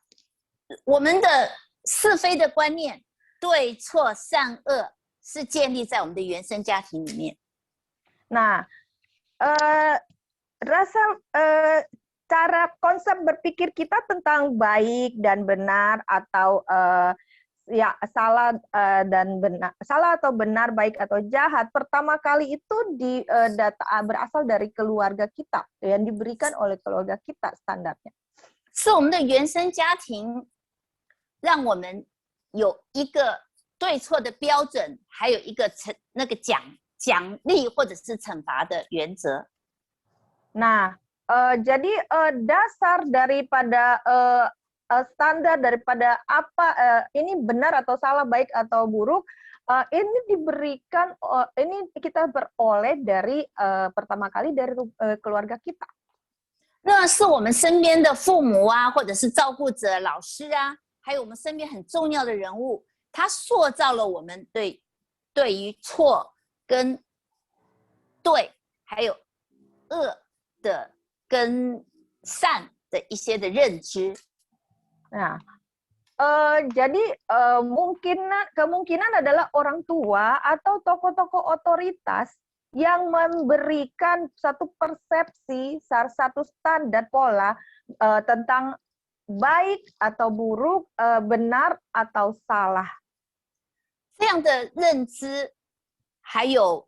Speaker 4: 我们的是非的观念，对错善恶，是建立在我们的原生家庭里面。
Speaker 2: Nah, cara konsep berpikir kita tentang baik dan benar atau salah atau benar, baik atau jahat, pertama kali itu berasal dari keluarga kita yang diberikan oleh keluarga kita standarnya.
Speaker 4: 是我们的原生家庭让我们有一个对错的标准，还有一个那个奖励或者是惩罚的原则。
Speaker 2: Nah, jadi dasar daripada standar daripada apa ini benar atau salah, baik atau buruk, ini diberikan, ini kita beroleh dari pertama kali dari keluarga kita.
Speaker 4: 那是我们身边的父母啊，或者是照顾者、老师啊，还有我们身边很重要的人物，他塑造了我们对于错跟对，还有恶的跟善的一些的认知。
Speaker 2: Nah, jadi kemungkinan adalah orang tua atau tokoh-tokoh otoritas yang memberikan satu persepsi, satu standar pola tentang baik atau buruk, benar atau salah.
Speaker 4: 这样的认知，还有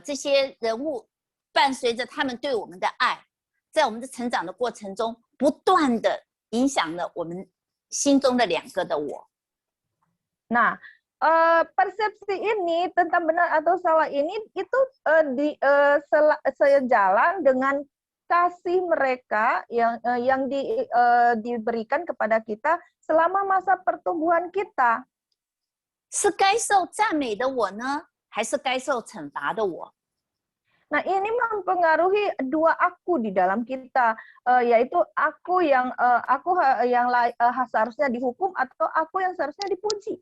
Speaker 4: 这些人物伴随着他们对我们的爱，在我们的成长的过程中，不断的影响了我们心中的两个的我。
Speaker 2: Nah, persepsi ini tentang benar atau salah ini itu sejalan dengan kasih mereka yang diberikan kepada kita selama masa pertumbuhan kita.
Speaker 4: 是该受赞美的我呢，还是该受惩罚的我？
Speaker 2: Nah, ini mempengaruhi dua aku di dalam kita, yaitu aku yang seharusnya dihukum atau aku yang seharusnya dipuji.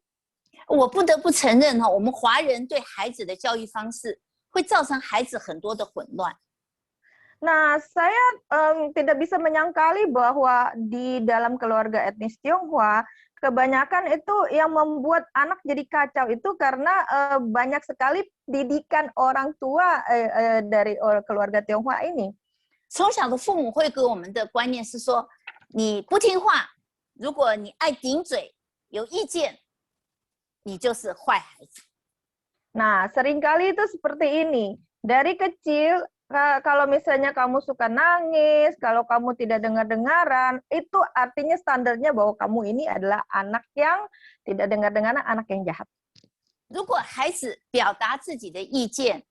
Speaker 4: 我不得不承认我们华人对孩子的教育方式会造成孩子很多的混乱。
Speaker 2: Nah, saya tidak bisa menyangkali bahwa di dalam keluarga etnis Tionghoa, kebanyakan itu yang membuat anak jadi kacau itu karena banyak sekali didikan orang tua dari keluarga Tionghoa ini.
Speaker 4: 从小的父母会给我们的观念是说，你不听话，如果你爱顶嘴，有意见，你就是坏孩子。
Speaker 2: Nah, seringkali itu seperti ini. Dari kecil, kalau misalnya kamu suka nangis, kalau kamu tidak dengar-dengaran, itu artinya standarnya bahwa kamu ini adalah anak yang tidak dengar-dengaran, anak yang jahat.
Speaker 4: 如果孩子表达自己的意见，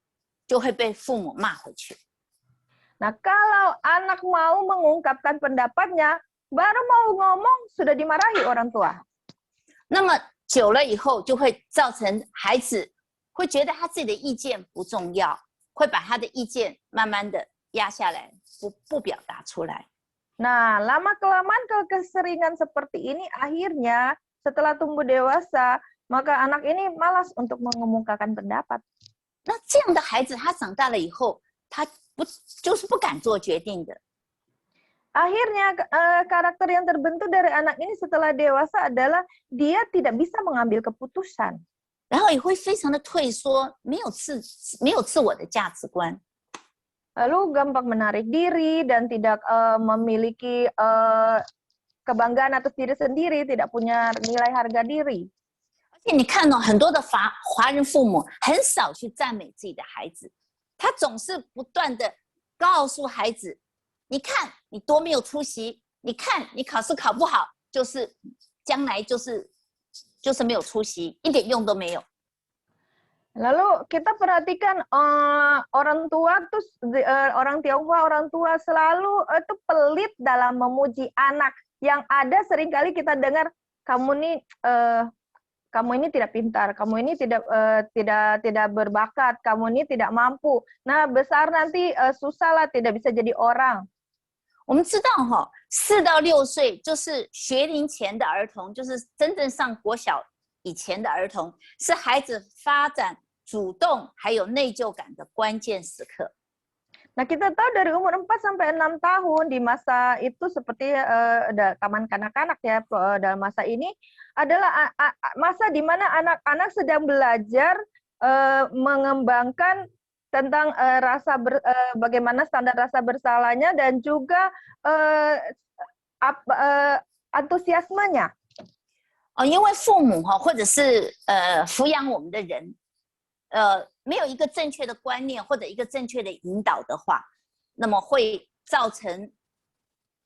Speaker 4: 就会被父母骂回去。
Speaker 2: Nah, kalau anak mau mengungkapkan pendapatnya, baru mau ngomong sudah dimarahi orang tua.
Speaker 4: 那么久了以后，就会造成孩子会觉得他自己的意见不重要，会把他的意见慢慢的压下来，不表达出来。
Speaker 2: Nah, lama-kelamaan kalau keseringan seperti ini, akhirnya setelah tumbuh dewasa, maka anak ini malas untuk mengemukakan pendapat.
Speaker 4: 那这样的孩子，他长大了以后，他就是不敢做决定的。
Speaker 2: Akhirnya karakter yang terbentuk dari anak ini setelah dewasa adalah dia tidak bisa mengambil keputusan.
Speaker 4: 然后也会非常的退缩，没有自我的价值观。
Speaker 2: Lalu gampang menarik diri dan tidak memiliki kebanggaan atas diri sendiri, tidak punya nilai harga diri.
Speaker 4: 而且你看哦，很多的华人父母很少去赞美自己的孩子，他总是不断的告诉孩子：“你看你多没有出息，你看你考试考不好，就是将来就是没有出息，一点用都没有。”
Speaker 2: Lalu kita perhatikan orang tua tuh orang Tionghoa, orang tua selalu itu pelit dalam memuji anak. Yang ada seringkali kita dengar kamu ini tidak pintar, kamu ini tidak berbakat, kamu ini tidak mampu. Nah, besar nanti susah lah, tidak bisa jadi orang.
Speaker 4: 我们知道哈，4到6岁就是学龄前的儿童，就是真正上国小以前的儿童，是孩子发展主动还有内疚感的关键时刻。
Speaker 2: Nah, kita tahu dari umur 4 sampai 6 tahun di masa itu seperti taman kanak-kanak ya, dalam masa ini adalah masa di mana anak-anak sedang belajar mengembangkan tentang bagaimana standar rasa bersalahnya dan juga antusiasmenya.
Speaker 4: 因为父母哈，或者是抚养我们的人，没有一个正确的观念或者一个正确的引导的话，那么会造成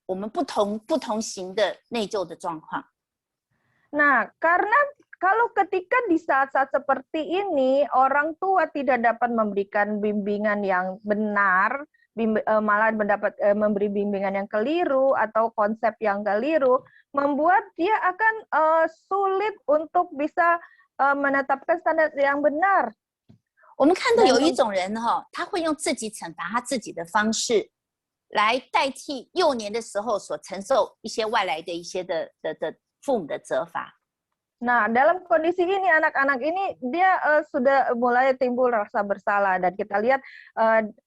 Speaker 4: 我们不同型的内疚的状况。
Speaker 2: Nah, karena kalau ketika di saat-saat seperti ini orang tua tidak dapat memberikan bimbingan yang benar, malah memberi bimbingan yang keliru atau konsep yang keliru, membuat dia akan sulit untuk bisa menetapkan standar yang benar.
Speaker 4: 我们看到有一种人哈，他会用自己惩罚他自己的方式，来代替幼年的时候所承受一些外来的一些的父母的责罚。
Speaker 2: Nah, dalam kondisi ini anak-anak ini dia sudah mulai timbul rasa bersalah dan kita lihat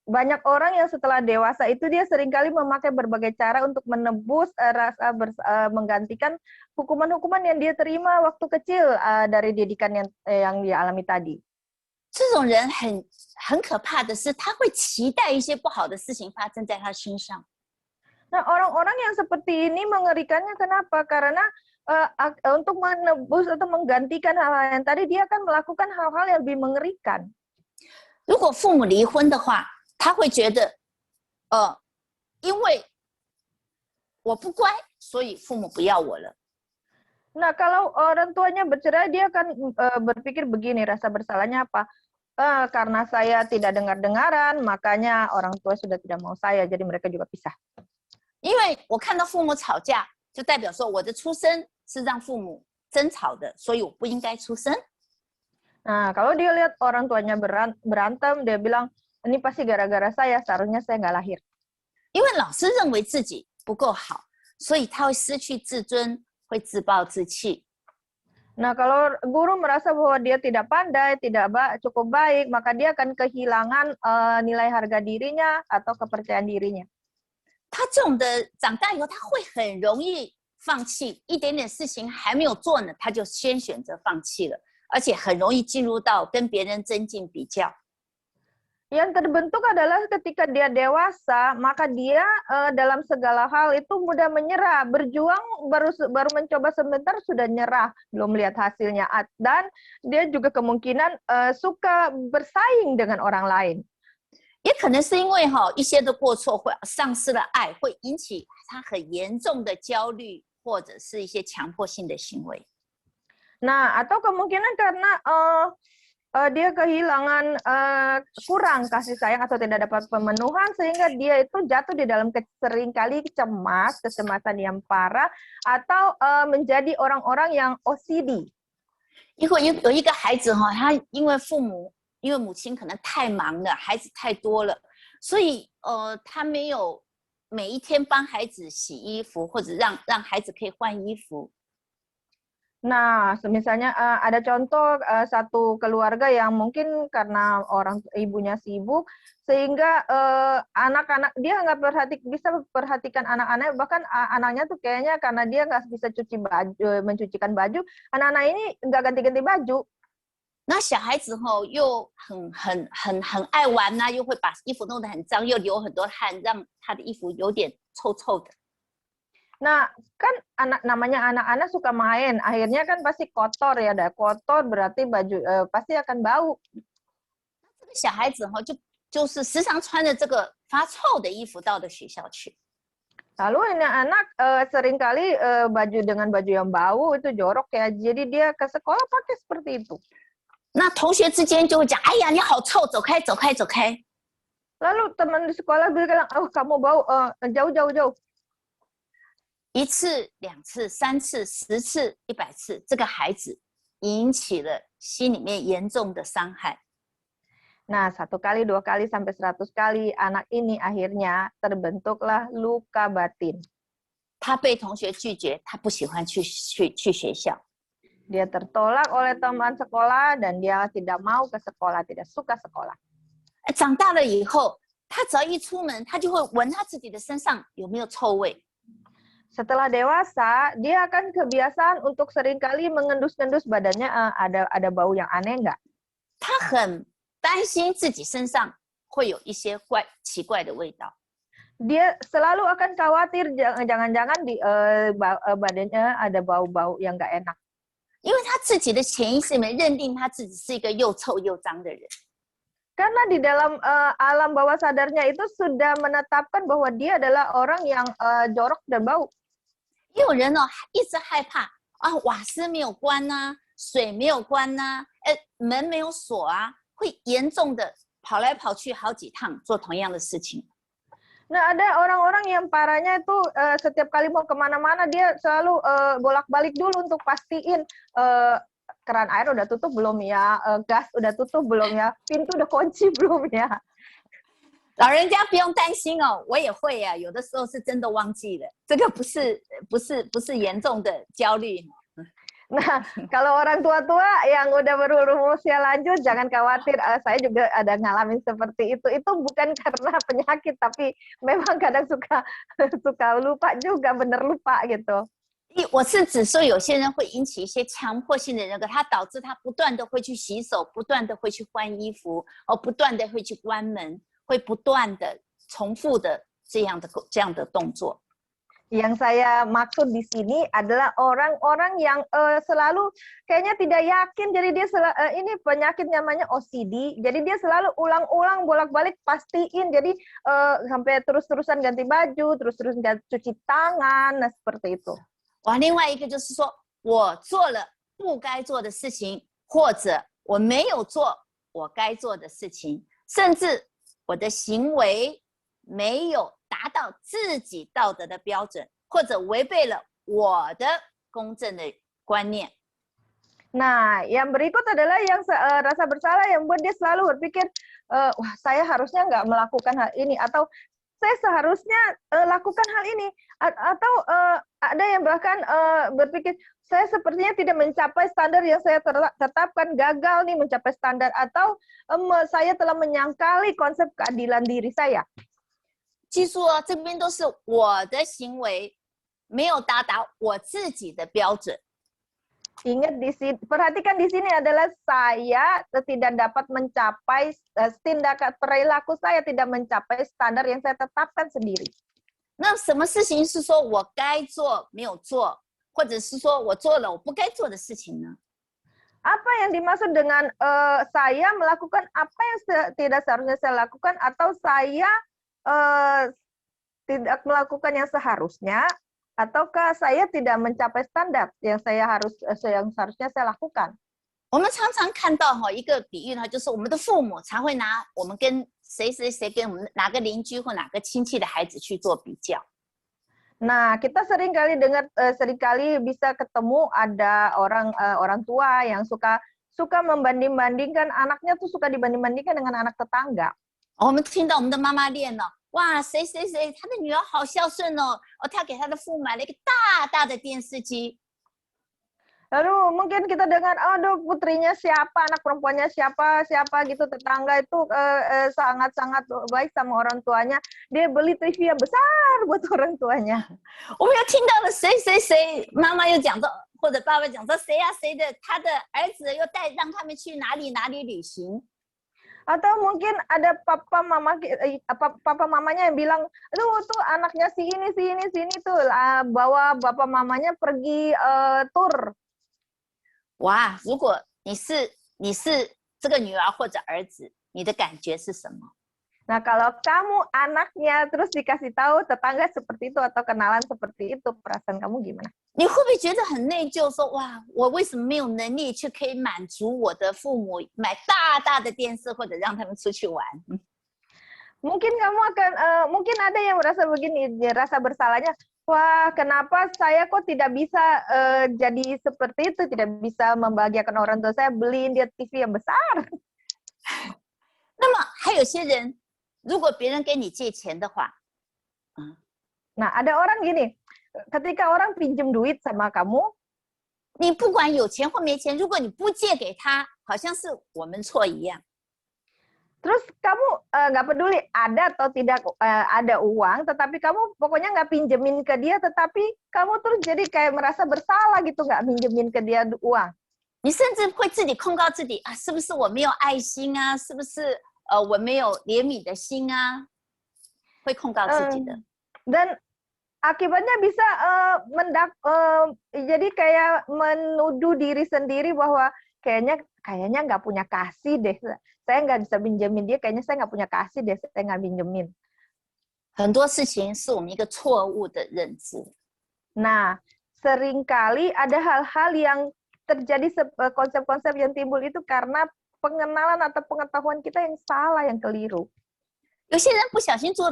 Speaker 2: banyak orang yang setelah dewasa itu dia seringkali memakai berbagai cara untuk menebus menggantikan hukuman-hukuman yang dia terima waktu kecil dari didikan yang dia alami tadi.
Speaker 4: 这种人很可怕的是，他会期待一些不好的事情发生在他身上。
Speaker 2: Nah, orang-orang yang seperti ini mengerikannya kenapa? Karena untuk menebus atau menggantikan hal-hal yang tadi, dia akan melakukan hal-hal yang lebih mengerikan.
Speaker 4: 如果父母离婚的话，他会觉得，因为我不乖，所以父母不要我了。
Speaker 2: Nah, kalau orang tuanya bercerai, dia akan berpikir begini, rasa bersalahnya apa? Karena saya tidak dengar-dengaran, makanya orang tua sudah tidak mau saya, jadi mereka juga pisah.
Speaker 4: 因为我看到父母吵架，就代表说我的出生是让父母争吵的，所以我不应该出生。
Speaker 2: Nah, kalau dia lihat orang tuanya berantem, dia bilang, ini pasti gara-gara saya, seharusnya saya nggak lahir.
Speaker 4: 因为老师认为自己不够好，所以他会失去自尊，会自暴自弃。
Speaker 2: Nah, kalau guru merasa bahwa dia tidak pandai, tidak cukup baik, maka dia akan kehilangan nilai harga dirinya atau kepercayaan dirinya.
Speaker 4: 他这种的长大以后，他会很容易放弃，一点点事情还没有做呢，他就先选择放弃了，而且很容易进入到跟别人增进比较。
Speaker 2: Yang terbentuk adalah ketika dia dewasa, maka dia dalam segala hal itu mudah menyerah. Berjuang baru mencoba sebentar sudah nyerah, belum lihat hasilnya. Dan dia juga kemungkinan suka bersaing dengan orang lain.
Speaker 4: 也可能是因为一些的过错会丧失了爱，会引起他很严重的焦虑，或者是一些强迫性的行为。
Speaker 2: Nah, atau kemungkinan karena dia kehilangan kurang kasih sayang atau tidak dapat pemenuhan sehingga dia itu jatuh di dalam seringkali kecemasan yang parah atau menjadi orang-orang yang OCD.
Speaker 4: 如果有一个孩子他因为母亲可能太忙了，孩子太多了，所以他没有每一天帮孩子洗衣服，或者让孩子可以换衣服。
Speaker 2: Nah, misalnya ada contoh satu keluarga yang mungkin karena ibunya sibuk sehingga anak-anak dia nggak bisa perhatikan anak-anak, bahkan anaknya tuh kayaknya karena dia nggak bisa mencucikan baju, anak-anak ini nggak ganti-ganti baju.
Speaker 4: 那小孩子又很爱玩又会把衣服弄得很脏，又流很多汗，让他的衣服有点臭臭的。
Speaker 2: Nah, kan namanya anak-anak suka main, akhirnya kan pasti kotor ya, ada kotor berarti baju pasti akan bau.
Speaker 4: 这个小孩子就是时常穿着这个发臭的衣服到的学校去。
Speaker 2: Lalu ini anak seringkali baju dengan baju yang bau itu jorok ya, jadi dia ke sekolah pakai seperti itu.
Speaker 4: 那同学之间就会讲：“哎呀，你好臭，走开，走开，走开。”
Speaker 2: Lalu teman di sekolah bilang, "Oh, kamu bau, jauh, jauh, jauh."
Speaker 4: 1次、2次、3次、10次、100次，这个孩子引起了心里面严重的伤害。
Speaker 2: Nah, 1 kali, 2 kali, sampai 100 kali, anak ini akhirnya terbentuklah luka batin.
Speaker 4: 他被同学拒绝，他不喜欢去学校。
Speaker 2: Dia tertolak oleh teman sekolah dan dia tidak mau ke sekolah, tidak suka sekolah.
Speaker 4: 长大了以后，他只要一出门，他就会闻他自己的身上有没有臭味。
Speaker 2: Setelah dewasa, dia akan kebiasaan untuk seringkali mengendus-endus badannya, ada bau yang aneh nggak?
Speaker 4: 他很担心自己身上会有一些奇怪的味道。
Speaker 2: Dia selalu akan khawatir jangan-jangan di badannya ada bau-bau yang nggak enak.
Speaker 4: 因为他自己的潜意识里面认定他自己是一个又臭又脏的人。
Speaker 2: Karena di dalam alam bawah sadarnya itu sudah menetapkan bahwa dia adalah orang yang jorok dan bau.
Speaker 4: 也有人一直害怕瓦斯没有关水没有关门没有锁会严重的跑来跑去好几趟做同样的事情。
Speaker 2: Nah, ada orang-orang yang parahnya itu setiap kali mau kemana-mana dia selalu bolak-balik dulu untuk pastiin keran air udah tutup belum ya, gas udah tutup belum ya, pintu udah kunci belum ya.
Speaker 4: 老人家不用担心我也会有的时候是真的忘记了，这个不是严重的焦虑。
Speaker 2: Nah, kalau orang tua-tua yang udah berumur usia lanjut jangan khawatir, saya juga ada ngalamin seperti itu. Itu bukan karena penyakit tapi memang kadang suka lupa juga, bener lupa gitu.
Speaker 4: 我是指说有些人会引起一些强迫性的人格，他导致他不断的会去洗手，不断的会去换衣服，不断的会去关门，会不断的重复的这样的动作。
Speaker 2: Yang saya maksud di sini adalah orang-orang yang selalu kayaknya tidak yakin, jadi dia ini penyakit namanya OCD, jadi dia selalu ulang-ulang bolak-balik pastiin, jadi sampai terus-terusan ganti baju, terus-terusan cuci tangan, nah seperti itu.
Speaker 4: 另外一个就是说我做了不该做的事情，或者我没有做我该做的事情，甚至我的行为没有达到自己道德的标准，或者违背了我的公正的观念。
Speaker 2: Nah, yang berikut adalah yang rasa bersalah yang buat dia selalu berpikir, wah saya harusnya nggak melakukan hal ini, atau saya seharusnya lakukan hal ini, atau ada yang bahkan berpikir saya sepertinya tidak mencapai standar yang saya tetapkan, gagal nih mencapai standar, atau saya telah menyangkali konsep keadilan diri saya.
Speaker 4: 记住这边都是我的行为没有达到我自己的标准。
Speaker 2: Ingat di sini, perhatikan di sini adalah saya tidak dapat mencapai tindakan perilaku saya tidak mencapai standar yang saya tetapkan sendiri.
Speaker 4: 那什么事情是说我该做没有做，或者是说我做了我不该做的事情呢？
Speaker 2: Apa yang dimaksud dengan saya melakukan apa yang tidak seharusnya saya lakukan atau saya tidak melakukan yang seharusnya ataukah saya tidak mencapai standar yang seharusnya saya lakukan?
Speaker 4: 我们常常看到一个比喻呢，就是我们的父母常会拿我们跟谁谁谁跟我们哪个邻居或哪个亲戚的孩子去做比较。
Speaker 2: Nah, kita seringkali bisa ketemu ada orang tua yang suka membanding-bandingkan anaknya tuh suka dibanding-bandingkan dengan anak tetangga.
Speaker 4: 我们听到我们的妈妈念了，哇，谁谁谁，他的女儿好孝顺哦，他给他的父母买了一个大大的电视机。
Speaker 2: Lalu mungkin kita dengar, aduh putrinya siapa, anak perempuannya siapa gitu, tetangga itu sangat-sangat baik sama orang tuanya. Dia beli TV yang besar buat orang tuanya.
Speaker 4: 我们又听到了谁谁谁，妈妈又讲到，或者爸爸讲说谁呀谁的，他的儿子又让他们去哪里哪里旅行。
Speaker 2: Atau mungkin ada papa mamanya yang bilang, aduh tuh anaknya si ini tuh bawa bapak mamanya pergi tur.
Speaker 4: 哇，如果你是这个女儿或者儿子，你的感觉是什么？
Speaker 2: Nah, kalau kamu anaknya terus dikasih tahu tetangga seperti itu atau kenalan seperti itu, perasaan kamu gimana?
Speaker 4: 你会不会觉得很内疚？说哇，我为什么没有能力去可以满足我的父母买大大的电视，或者让他们出去玩？
Speaker 2: Mungkin kamu akan, mungkin ada yang merasa begini, rasa bersalahnya. Wah, kenapa saya kok tidak bisa jadi seperti itu, tidak bisa membahagiakan orang tua saya, beliin dia TV yang besar.
Speaker 4: 那么还有些人，如果别人跟你借钱的话，
Speaker 2: Nah, ada orang gini, ketika orang pinjam duit sama kamu,
Speaker 4: 你不管有钱或没钱，如果你不借给他，好像是我们错一样。
Speaker 2: terus kamu nggak peduli ada atau tidak ada uang, tetapi kamu pokoknya nggak pinjemin ke dia, tetapi kamu terus jadi kayak merasa bersalah gitu nggak pinjemin ke dia uang.
Speaker 4: 你甚至会自己控告自己啊，是不是我没有爱心啊？是不是我没有怜悯的心啊？会控告自己的。
Speaker 2: Dan akibatnya bisa jadi kayak menuduh diri sendiri bahwa kayaknya nggak punya kasih deh. Saya nggak bisa pinjemin dia, kayaknya saya nggak punya kasih deh, saya nggak pinjemin.
Speaker 4: 很多事情是我们一个错误的认知。
Speaker 2: Nah, seringkali ada hal-hal yang terjadi, konsep-konsep yang timbul itu karena pengenalan atau pengetahuan kita yang salah, yang keliru.
Speaker 4: 有些人不小心做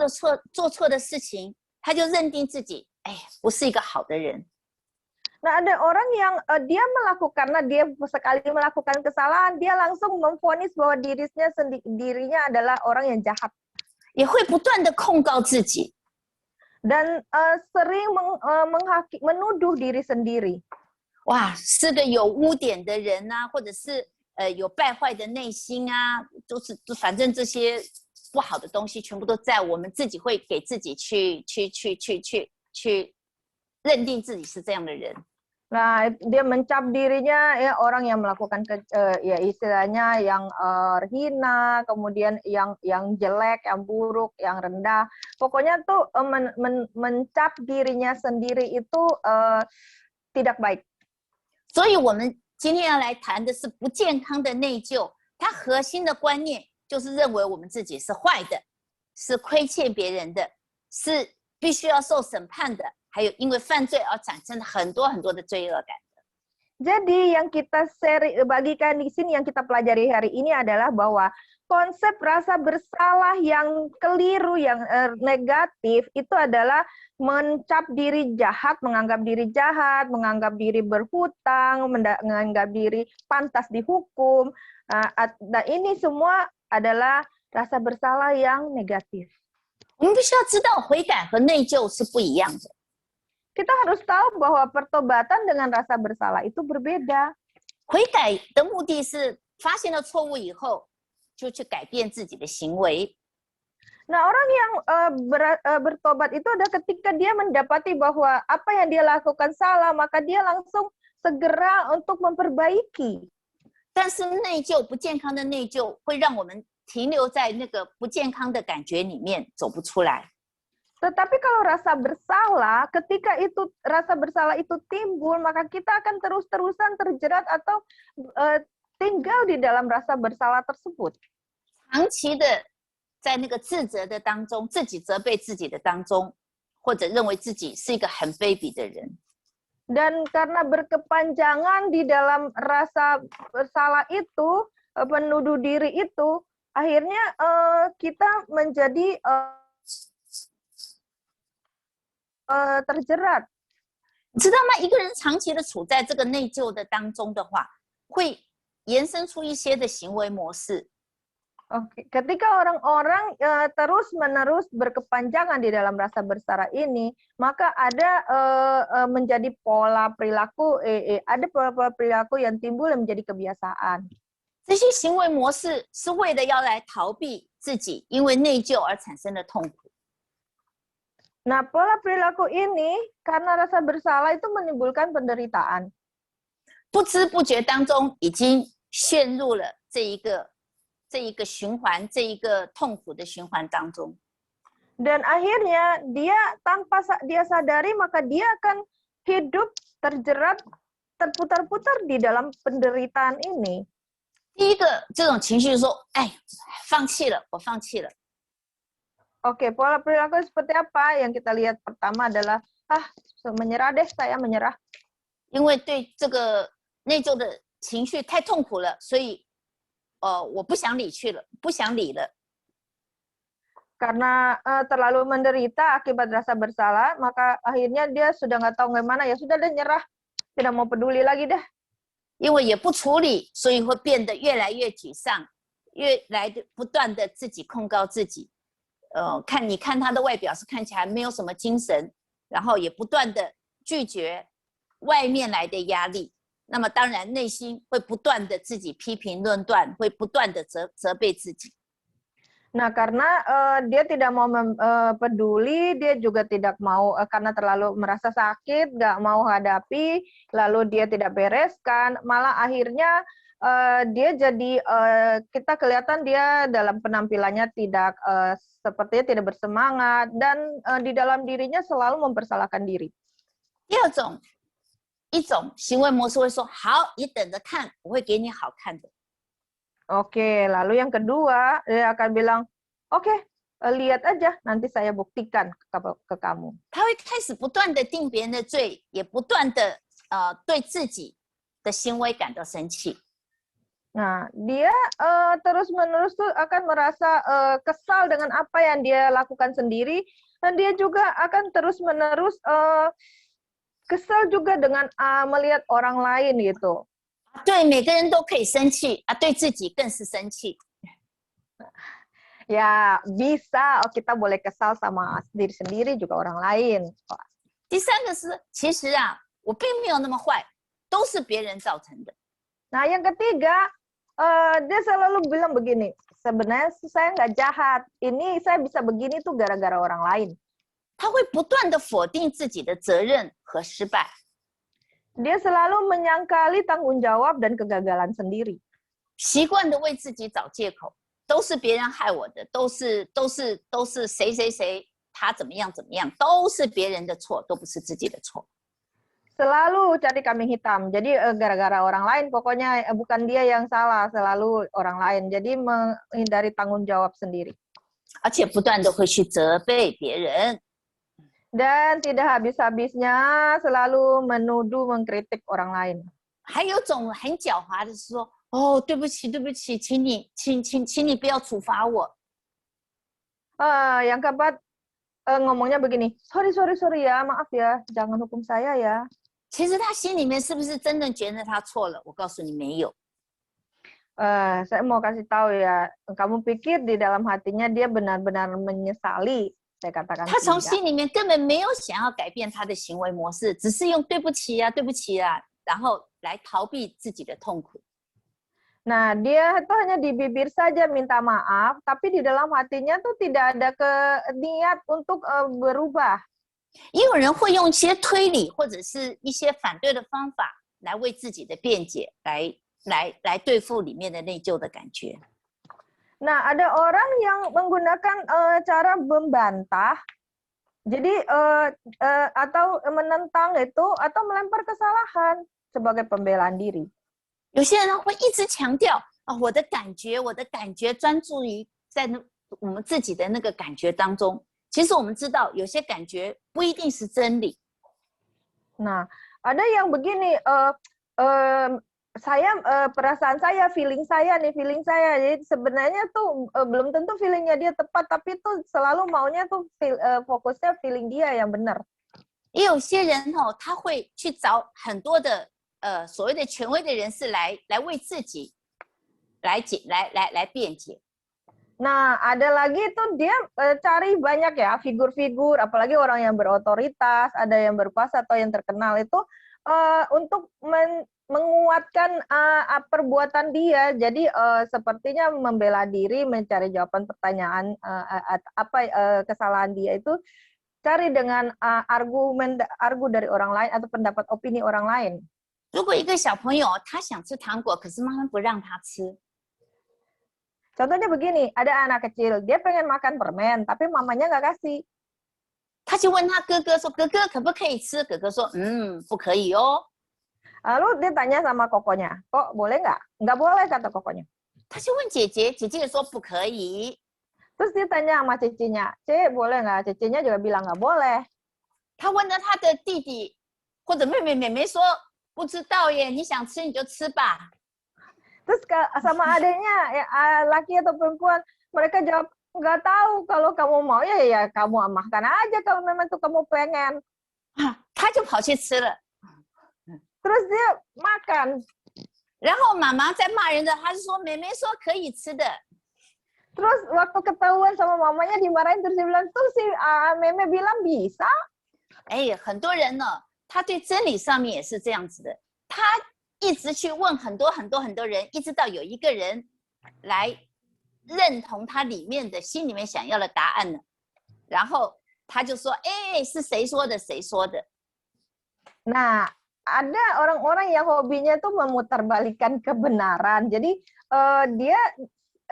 Speaker 4: 错的事情，他就认定自己，哎，不是一个好的人。
Speaker 2: Nah, ada orang yang karena dia sekali melakukan kesalahan, dia langsung memvonis bahwa dirinya adalah orang yang jahat.
Speaker 4: 也会不断的控告自己。
Speaker 2: Dan sering menuduh diri sendiri.
Speaker 4: 哇，是个有污点的人啊，或者是有败坏的内心啊，反正这些不好的东西，全部都在我们自己会给自己去认定自己是这样的人。
Speaker 2: Nah, dia mencap dirinya ya orang yang melakukan ya istilahnya yang hina, kemudian yang jelek, yang buruk, yang rendah. Pokoknya tuh mencap dirinya sendiri itu tidak baik.
Speaker 4: 所以我们今天要来谈的是不健康的内疚，它核心的观念就是认为我们自己是坏的，是亏欠别人的，是必须要受审判的。 还有因为犯罪而产生很多的罪恶感。
Speaker 2: Jadi yang kita bagikan di sini, yang kita pelajari hari ini adalah bahwa konsep rasa bersalah yang keliru, yang negatif itu adalah mencap diri jahat, menganggap diri berhutang, menganggap diri pantas dihukum. Nah, ini semua adalah rasa bersalah yang negatif.
Speaker 4: 我们必须要知道悔改和内疚是不一样的。
Speaker 2: Kita harus tahu bahwa pertobatan dengan rasa bersalah itu berbeda.
Speaker 4: 悔改的目的是发现了错误以后，就去改变自己的行为。
Speaker 2: Nah, orang yang bertobat itu ada ketika dia mendapati bahwa apa yang dia lakukan salah, maka dia langsung segera untuk memperbaiki.
Speaker 4: 但是内疚，不健康的内疚会让我们停留在那个不健康的感觉里面，走不出来。
Speaker 2: Tetapi kalau rasa bersalah, ketika itu rasa bersalah itu timbul, maka kita akan terus-terusan terjerat atau tinggal di dalam rasa bersalah tersebut.
Speaker 4: 长期的在那个自责的当中，自己责备自己的当中，或者认为自己是一个很卑鄙的人。
Speaker 2: Dan karena berkepanjangan di dalam rasa bersalah itu, menuduh diri itu, akhirnya kita menjadi terjerat.
Speaker 4: 你知道吗？一个人长期的处在这个内疚的当中的话，会延伸出一些的行为模式。
Speaker 2: Oke, ketika orang-orang terus-menerus berkepanjangan di dalam rasa bersalah ini, maka ada menjadi pola perilaku, ada pola perilaku yang timbul yang menjadi kebiasaan.
Speaker 4: 这些行为模式是为了要来逃避自己因为内疚而产生的痛苦。
Speaker 2: Nah, pola perilaku ini karena rasa bersalah itu menimbulkan penderitaan.
Speaker 4: 不知不觉当中已经陷入了这一个循环，这一个痛苦的循环当中。
Speaker 2: Dan akhirnya dia tanpa dia sadari maka dia akan hidup terjerat, terputar-putar di dalam penderitaan ini.
Speaker 4: 第一个这种情绪说：“哎，放弃了，我放弃了。”
Speaker 2: Oke, pola perilaku seperti apa? Yang kita lihat pertama adalah menyerah deh, saya menyerah.
Speaker 4: 因为对这个内疚的情绪太痛苦了，所以我不想理去了，不想理了。
Speaker 2: Karena terlalu menderita akibat rasa bersalah, maka akhirnya dia sudah nggak tahu gimana, ya sudah deh nyerah, tidak mau peduli lagi deh.
Speaker 4: 因为也不处理，所以会变得越来越沮丧，越来的不断的自己控告自己。你看他的外表是看起来没有什么精神，然后也不断的拒绝外面来的压力。那么当然内心会不断的自己批评论断，会不断的责备自己。
Speaker 2: Nah, karena dia tidak mau peduli, dia juga tidak mau karena terlalu merasa sakit, nggak mau hadapi, lalu dia tidak bereskan, malah akhirnya dia jadi kita kelihatan dia dalam penampilannya tidak sepertinya tidak bersemangat dan di dalam dirinya selalu mempersalahkan diri.
Speaker 4: 第二种，一种行为模式会说：“好，你等着看，我会给你好看的。”
Speaker 2: Oke, lalu yang kedua dia akan bilang, oke, lihat aja, nanti saya buktikan ke kamu.
Speaker 4: 他会开始不断的定别人的罪，也不断的对自己的行为感到生气。
Speaker 2: Nah, dia terus-menerus tuh akan merasa kesal dengan apa yang dia lakukan sendiri, dan dia juga akan terus-menerus kesal juga dengan melihat orang lain gitu.
Speaker 4: 对每个人都可以生气啊，对自己更是生气。
Speaker 2: Ya, bisa kita boleh kesal sama diri sendiri juga orang lain.
Speaker 4: 第三个是，其实啊，我并没有那么坏，都是别人造成的。
Speaker 2: Nah, yang ketiga, dia selalu bilang begini, sebenarnya saya nggak jahat, ini saya bisa begini tuh gara-gara orang lain.
Speaker 4: 他会不断的否定自己的责任和失败。
Speaker 2: Dia selalu menyangkali tanggung jawab dan kegagalan sendiri.
Speaker 4: 习惯的为自己找借口，都是别人害我的，都是谁谁谁他怎么样，都是别人的错，都不是自己的错。
Speaker 2: Selalu cari kambing hitam. Jadi gara-gara orang lain, pokoknya bukan dia yang salah, selalu orang lain. Jadi menghindari tanggung jawab sendiri.
Speaker 4: 而且不断的会去责备别人。
Speaker 2: Dan tidak habis-habisnya selalu menuduh, mengkritik orang lain.
Speaker 4: 还有种很狡猾的是说：“哦，对不起，请你不要处罚我。”
Speaker 2: Yang keempat ngomongnya begini, sorry ya, maaf ya, jangan hukum saya ya.
Speaker 4: 其实他心里面是不是真的觉得他错了？我告诉你，没有。
Speaker 2: Saya mau kasih tahu ya, kamu pikir di dalam hatinya dia benar-benar menyesali? Saya katakan
Speaker 4: 他从
Speaker 2: tidak.
Speaker 4: 心里面根本没有想要改变他的行为模式，只是用对不起啊，然后来逃避自己的痛苦。
Speaker 2: Nah, dia itu hanya di bibir saja minta maaf, tapi di dalam hatinya tuh tidak ada niat untuk berubah.
Speaker 4: 也有人会用一些推理或者是一些反对的方法来为自己的辩解，来对付里面的内疚的感觉。
Speaker 2: Nah, ada orang yang menggunakan cara membantah, jadi atau menentang itu, atau melempar kesalahan sebagai pembelaan diri.
Speaker 4: 有些人会一直强调啊，我的感觉，专注于在我们自己的那个感觉当中。其实我们知道，有些感觉不一定是真理。
Speaker 2: Nah, ada yang begini, saya perasaan saya, feeling saya. Jadi sebenarnya tuh belum tentu feelingnya dia tepat, tapi tuh selalu maunya tuh fokusnya feeling dia yang benar.
Speaker 4: 也有些人哦，他会去找很多的所谓的权威的人士来为自己来辩解。
Speaker 2: Nah, ada lagi tuh dia cari banyak ya figur-figur, apalagi orang yang berotoritas, ada yang berkuasa atau yang terkenal itu untuk menguatkan perbuatan dia. Jadi sepertinya membela diri, mencari jawaban pertanyaan kesalahan dia itu cari dengan argu dari orang lain atau pendapat opini orang lain.
Speaker 4: 如果一个小朋友他想吃糖果，可是妈妈不让他吃，
Speaker 2: Contohnya begini, ada anak kecil, dia pengen makan permen, tapi mamanya nggak kasih.
Speaker 4: 他就问他哥哥说：“哥哥可不可以吃？”哥哥说：“不可以哦。”
Speaker 2: Lalu dia tanya sama kokonya, kok boleh nggak? Nggak boleh, kata kokonya.
Speaker 4: 他就问姐姐，姐姐也说不可以。
Speaker 2: Terus dia tanya sama cicinya, Cek boleh nggak? Cicinya juga bilang nggak boleh.
Speaker 4: 他问了他的弟弟或者妹妹，妹妹说不知道耶，你想吃你就吃吧。
Speaker 2: Terus sama adiknya, ya, laki atau perempuan, mereka jawab, nggak tahu, kalau kamu mau ya kamu makan aja kalau memang tuh kamu pengen.
Speaker 4: 他就跑去吃了。
Speaker 2: Terus dia makan.
Speaker 4: 然后妈妈在骂人的，他是说妹妹说可以吃的。
Speaker 2: Terus waktu ketahuan sama mamanya dimarahin, terus dia bilang, tuh si meme bilang bisa.
Speaker 4: 哎，很多人呢，他对真理上面也是这样子的，他一直去问很多人，一直到有一个人来认同他里面的心里面想要的答案了，然后他就说：“哎，是谁说的？谁说的？”
Speaker 2: Nah, ada orang-orang yang hobinya tuh memutarbalikkan kebenaran. Jadi dia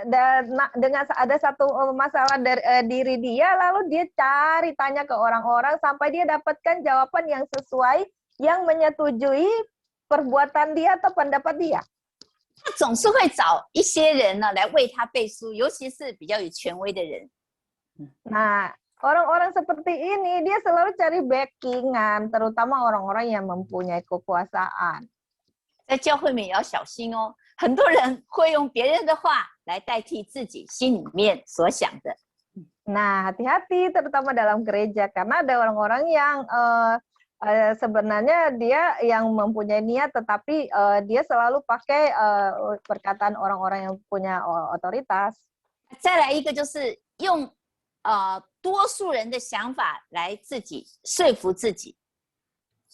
Speaker 2: dengan ada satu masalah dari diri dia, lalu dia cari tanya ke orang-orang sampai dia dapatkan jawaban yang sesuai, yang menyetujui perbuatan dia atau pendapat dia.
Speaker 4: 他总是会找一些人呢来为他背书，尤其是比较有权威的人。
Speaker 2: Nah, orang-orang seperti ini dia selalu cari backingan, terutama orang-orang yang mempunyai kekuasaan.
Speaker 4: 在教会里面也要小心哦，很多人会用别人的话来代替自己心里面所想的。
Speaker 2: Nah, hati-hati terutama dalam gereja karena ada orang-orang yang sebenarnya dia yang mempunyai niat, tetapi dia selalu pakai perkataan orang-orang yang punya otoritas.
Speaker 4: 再来一个就是用多数人的想法来自己说服自己。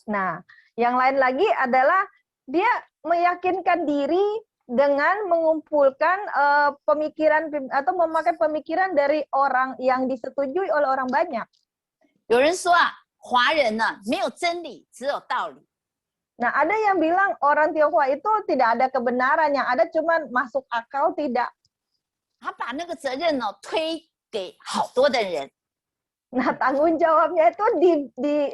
Speaker 2: Nah, yang lain lagi adalah dia meyakinkan diri dengan mengumpulkan pemikiran atau memakai pemikiran dari orang yang disetujui oleh orang banyak.
Speaker 4: 有人说啊，华人呢没有真理，只有道理。
Speaker 2: Nah, ada yang bilang orang Tionghoa itu tidak ada kebenaran, yang ada cuma masuk akal tidak.
Speaker 4: 他把那个责任呢推给好多的人。
Speaker 2: Nah, tanggung jawabnya itu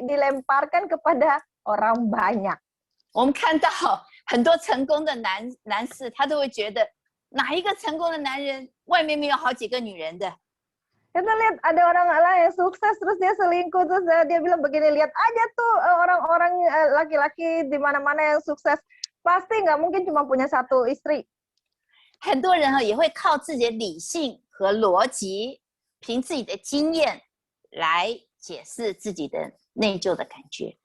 Speaker 2: dilemparkan kepada orang banyak.
Speaker 4: 我们看到很多成功的男士，他都会觉得哪一个成功的男人外面没有好几个女人的。
Speaker 2: Kita lihat ada orang lain yang sukses terus dia selingkuh, terus dia bilang begini, lihat aja tuh orang-orang laki-laki di mana-mana yang sukses pasti nggak mungkin cuma punya satu istri.
Speaker 4: 很多人也会靠自己的理性和逻辑，凭自己的经验来解释自己的内疚的感觉。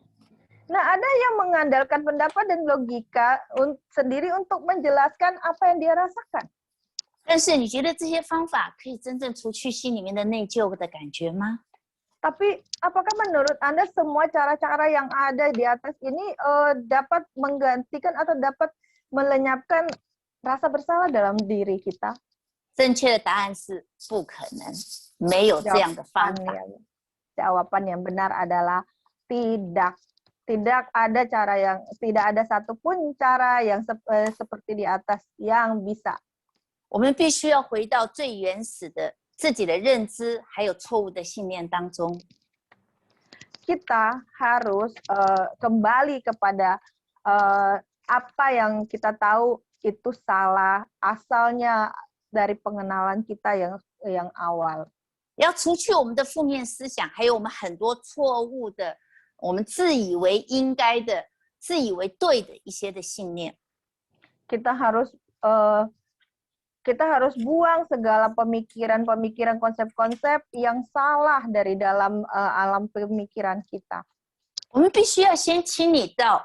Speaker 2: Nah, ada yang mengandalkan pendapat dan logika sendiri untuk menjelaskan apa yang dia rasakan.
Speaker 4: 但是你觉得这些方法可以真正除去心里面的内疚的感觉吗？
Speaker 2: Tapi apakah menurut Anda semua cara-cara yang ada di atas ini dapat menggantikan atau dapat melenyapkan rasa bersalah dalam diri kita?
Speaker 4: 正确的答案是不可能，没有这样的方法。
Speaker 2: Jawaban yang benar adalah tidak. tidak ada satupun cara yang seperti di atas yang bisa.
Speaker 4: 我们必须要回到最原始的自己的认知，还有错误的信念当中。
Speaker 2: Kita harus kembali kepada apa yang kita tahu itu salah, asalnya dari pengenalan kita yang awal.
Speaker 4: 要除去我们的负面思想，还有我们很多错误的，我们自以为应该的、自以为对的一些的信念。
Speaker 2: Kita harus buang segala pemikiran-pemikiran, konsep-konsep yang salah dari dalam alam pemikiran kita.
Speaker 4: 我们必须要先清理到，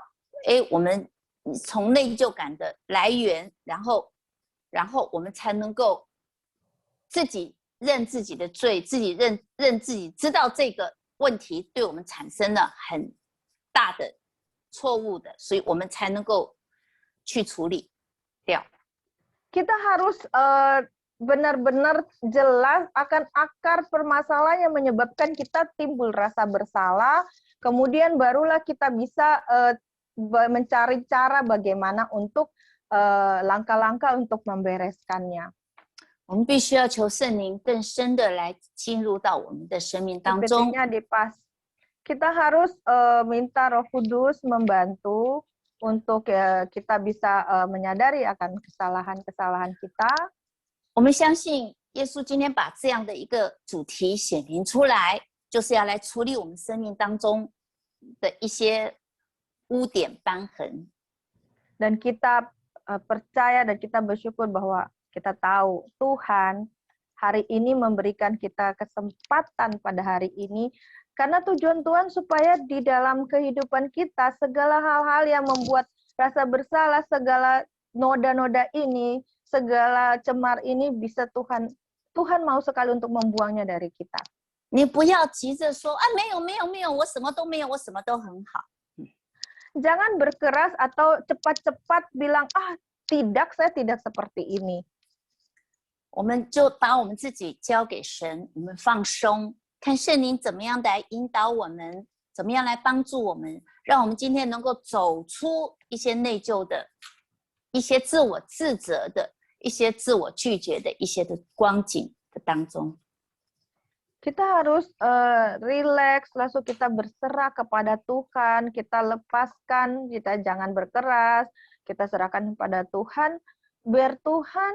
Speaker 4: 我们从内疚感的来源，然后我们才能够自己认自己的罪，自己认自己，知道这个问题对我们产生了很大的错误的，所以我们才能够去处理掉。
Speaker 2: Kita harus benar-benar jelas akan akar permasalahan yang menyebabkan kita timbul rasa bersalah, kemudian barulah kita bisa mencari cara bagaimana untuk langkah-langkah untuk membereskannya.
Speaker 4: 我们必须要求圣灵更深的来进入到我们的生命当中。
Speaker 2: Kita harus minta Roh Kudus membantu untuk kita bisa menyadari akan kesalahan-kesalahan kita.
Speaker 4: 我们相信耶稣今天把这样的一个主题显明出来，就是要来处理我们生命当中的一些污点斑痕。
Speaker 2: Dan kita percaya dan kita bersyukur bahwa kita tahu Tuhan hari ini memberikan kita kesempatan pada hari ini, karena tujuan Tuhan supaya di dalam kehidupan kita segala hal-hal yang membuat rasa bersalah, segala noda-noda ini, segala cemar ini bisa Tuhan mau sekali untuk membuangnya dari kita.
Speaker 4: 你不要急着说啊，没有，我什么都没有，我什么都很好。
Speaker 2: Jangan berkeras atau cepat-cepat bilang, tidak, saya tidak seperti ini.
Speaker 4: 我们就把我们自己交给神，我们放松，看圣灵怎么样来引导我们，怎么样来帮助我们，让我们今天能够走出一些内疚的、一些自我自责的、一些自我拒绝的一些的光景的当中。
Speaker 2: Kita harus relax, lalu kita berserah kepada Tuhan, kita lepaskan, kita jangan berkeras, kita serahkan kepada Tuhan, biar Tuhan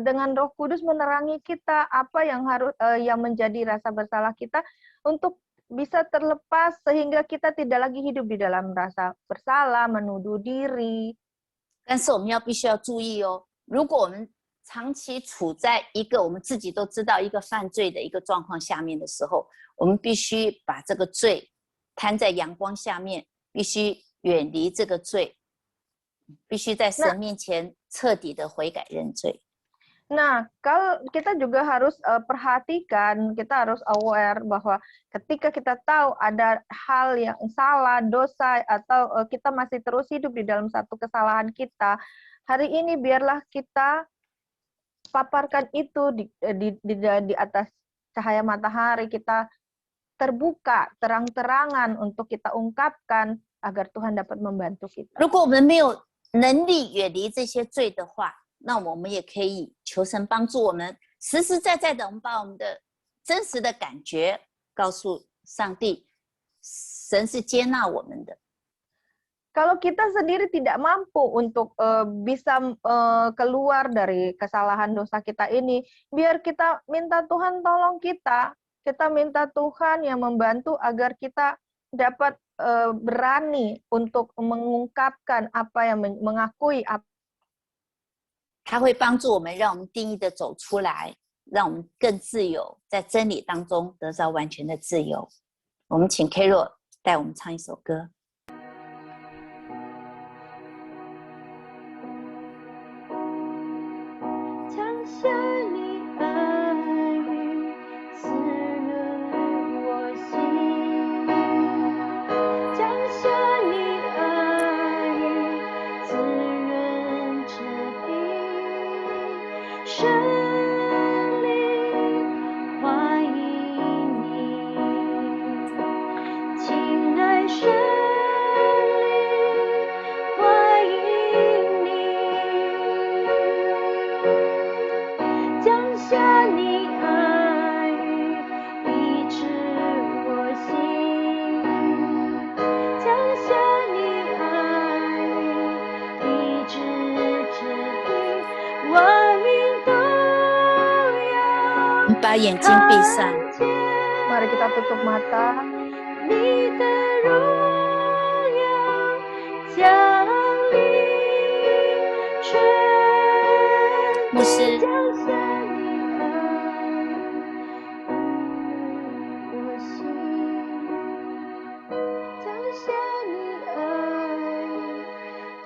Speaker 2: dengan Roh Kudus menerangi kita apa yang menjadi rasa bersalah kita untuk bisa terlepas sehingga kita tidak lagi hidup di dalam rasa bersalah, menuduh diri.
Speaker 4: 但是我们必须要注意哦，如果我们长期处在一个我们自己都知道一个犯罪的一个状况下面的时候，我们必须把这个罪摊在阳光下面，必须远离这个罪，必须在神面前彻底的悔改认罪。
Speaker 2: Nah, kalau kita juga harus perhatikan, kita harus aware bahwa ketika kita tahu ada hal yang salah, dosa, atau kita masih terus hidup di dalam satu kesalahan kita, hari ini biarlah kita paparkan itu di atas cahaya matahari, kita terbuka, terang-terangan untuk kita ungkapkan agar Tuhan dapat membantu kita.
Speaker 4: 如果我们没有能力远离这些罪的话，那我们也可以求神帮助我们，实实在在的，我们把我们的真实的感觉告诉上帝，神是接纳我们的。
Speaker 2: Kalau kita sendiri tidak mampu untuk bisa keluar dari kesalahan dosa kita ini, biar kita minta Tuhan tolong kita minta Tuhan yang membantu agar kita dapat berani untuk mengungkapkan apa yang mengakui apa.
Speaker 4: 他会帮助我们，让我们定义的走出来，让我们更自由，在真理当中得到完全的自由。我们请 Carol 带我们唱一首歌。
Speaker 5: 将向你爱语滋润我心，将向你爱语滋润这地，圣灵欢迎你，亲爱神。
Speaker 4: 把眼睛闭上。
Speaker 2: Mari kita tutup mata.
Speaker 5: 你的荣耀降临，全
Speaker 4: 牧师，
Speaker 5: 降下你爱我心，降下你爱，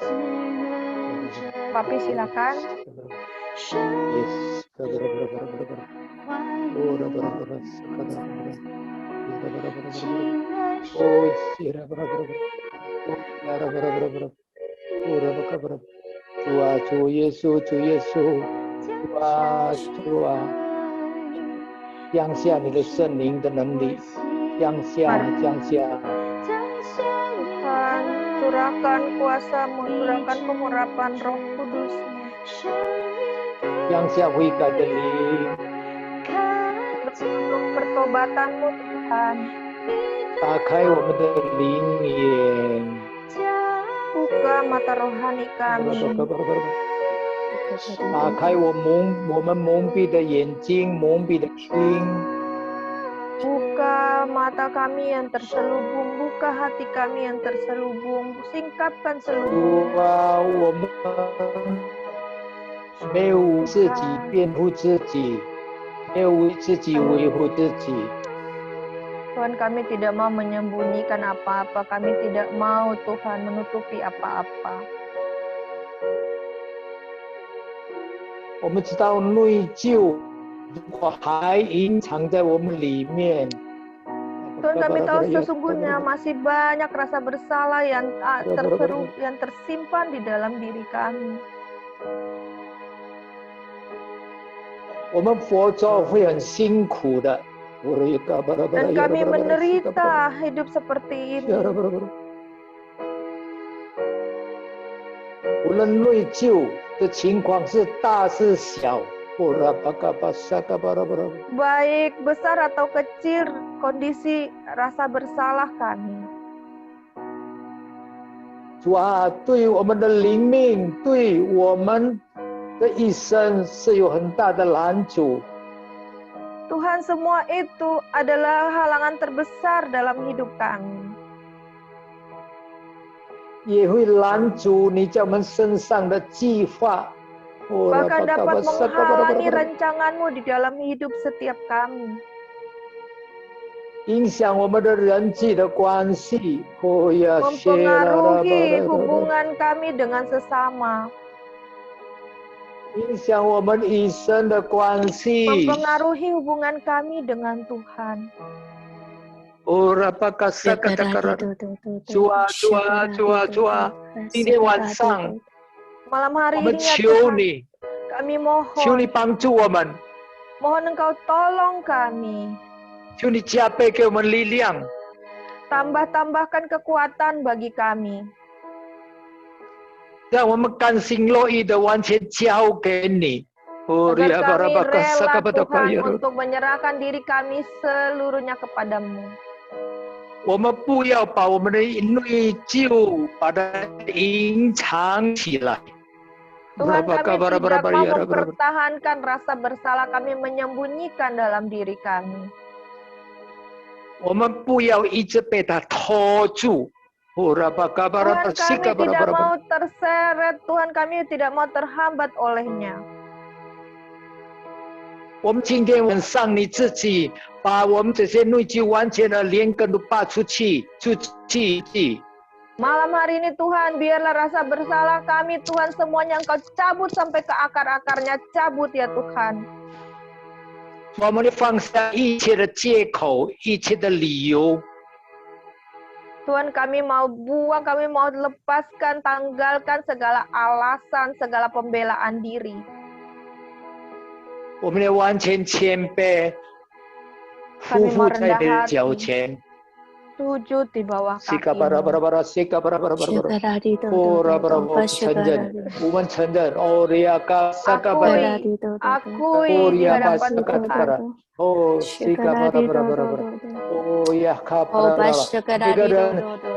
Speaker 5: 滋润着
Speaker 2: Papi silakan.
Speaker 5: 生
Speaker 6: Yes.
Speaker 5: 怀里，亲爱是
Speaker 6: Oh, Tua, Yesus, Yesus, 降下你的圣灵的能力，降下，降下。
Speaker 2: Tuhan, curahkan kuasa-Mu, curahkan pengurapan Roh Kudus.
Speaker 6: 降下悔改的灵，
Speaker 2: Untuk pertobatan-Mu Tuhan.
Speaker 6: 打开我们的灵眼。
Speaker 2: Buka mata rohani kami.
Speaker 6: 打开我们蒙蔽的眼睛，蒙蔽的心。
Speaker 2: Buka mata kami yang terselubung, buka hati kami yang terselubung, singkapkan selubung.
Speaker 6: 主啊，我们没有自己辩护自己，没有为自己维护自己。
Speaker 2: Tuhan, kami tidak mau menyembunyikan apa-apa, kami tidak mau Tuhan menutupi apa-apa.
Speaker 6: 我们知道内疚如果还隐藏在我们里面，
Speaker 2: Tuhan, kami tahu sesungguhnya masih banyak rasa bersalah yang tersimpan di dalam diri kami.
Speaker 6: 我们佛教会很辛苦的。
Speaker 2: Dan kami menderita hidup seperti ini.
Speaker 6: 无论内疚的情况是大是小，
Speaker 2: Baik besar atau kecil kondisi rasa bersalah kami.
Speaker 6: 主啊，对我们的灵命，对我们的一生是有很大的拦阻。
Speaker 2: Tuhan, semua itu adalah halangan terbesar dalam hidup kami.
Speaker 6: 也会拦阻你在我们身上的计划，
Speaker 2: Bahkan dapat menghalangi rancangan-Mu di dalam hidup setiap kami.
Speaker 6: 影响我们的人际的关系，
Speaker 2: Mempengaruhi hubungan kami dengan sesama.
Speaker 6: 影响我们一生的关系。
Speaker 2: Mempengaruhi hubungan kami dengan Tuhan.
Speaker 6: Cua, 今天晚上
Speaker 2: Malam hari
Speaker 6: 我们
Speaker 2: ini ya
Speaker 6: 求
Speaker 2: Tuhan,
Speaker 6: 你，
Speaker 2: kami
Speaker 6: 求你
Speaker 2: mohon,
Speaker 6: 帮助我们，
Speaker 2: mohon Engkau tolong kami.
Speaker 6: 求你加倍给我们力量，
Speaker 2: Tambahkan kekuatan bagi kami.
Speaker 6: 让我们甘心乐意的完全交给你。
Speaker 2: Agar kami rela Tuhan untuk menyerahkan diri kami seluruhnya kepadamu.
Speaker 6: 我们不要把我们的内疚把它隐藏起来。
Speaker 2: Tuhan, kami tidak mau mempertahankan rasa bersalah kami, menyembunyikan dalam diri kami.
Speaker 6: 我们不要一直被它拖住。
Speaker 2: Tuhan, kami tidak mau terseret, Tuhan, kami tidak mau terhambat olehnya.
Speaker 6: 我们今天晚上你自己把我们这些内疚完全的连根都拔出去。
Speaker 2: Malam hari ini Tuhan, biarlah rasa bersalah kami, Tuhan, semuanya Engkau cabut sampai ke akar-akarnya, cabut ya Tuhan.
Speaker 6: 我们放下一切的借口，一切的理由。
Speaker 2: Tuhan, kami mau buang, kami mau lepaskan, tanggalkan segala alasan, segala pembelaan diri.
Speaker 6: 我们要完全谦卑，匍匐在你的脚前。
Speaker 2: Sujud di bawah
Speaker 6: Sika
Speaker 2: kaki-Mu.
Speaker 6: bara bara bara, sika bara bara bara bara. Ora bara bara, 承认，我们承认。哦，呀ka, saka bara.
Speaker 2: Akui di hadapan Tuhan.
Speaker 6: Oh, sika bara bara bara bara. Oh, ya ka bara bara.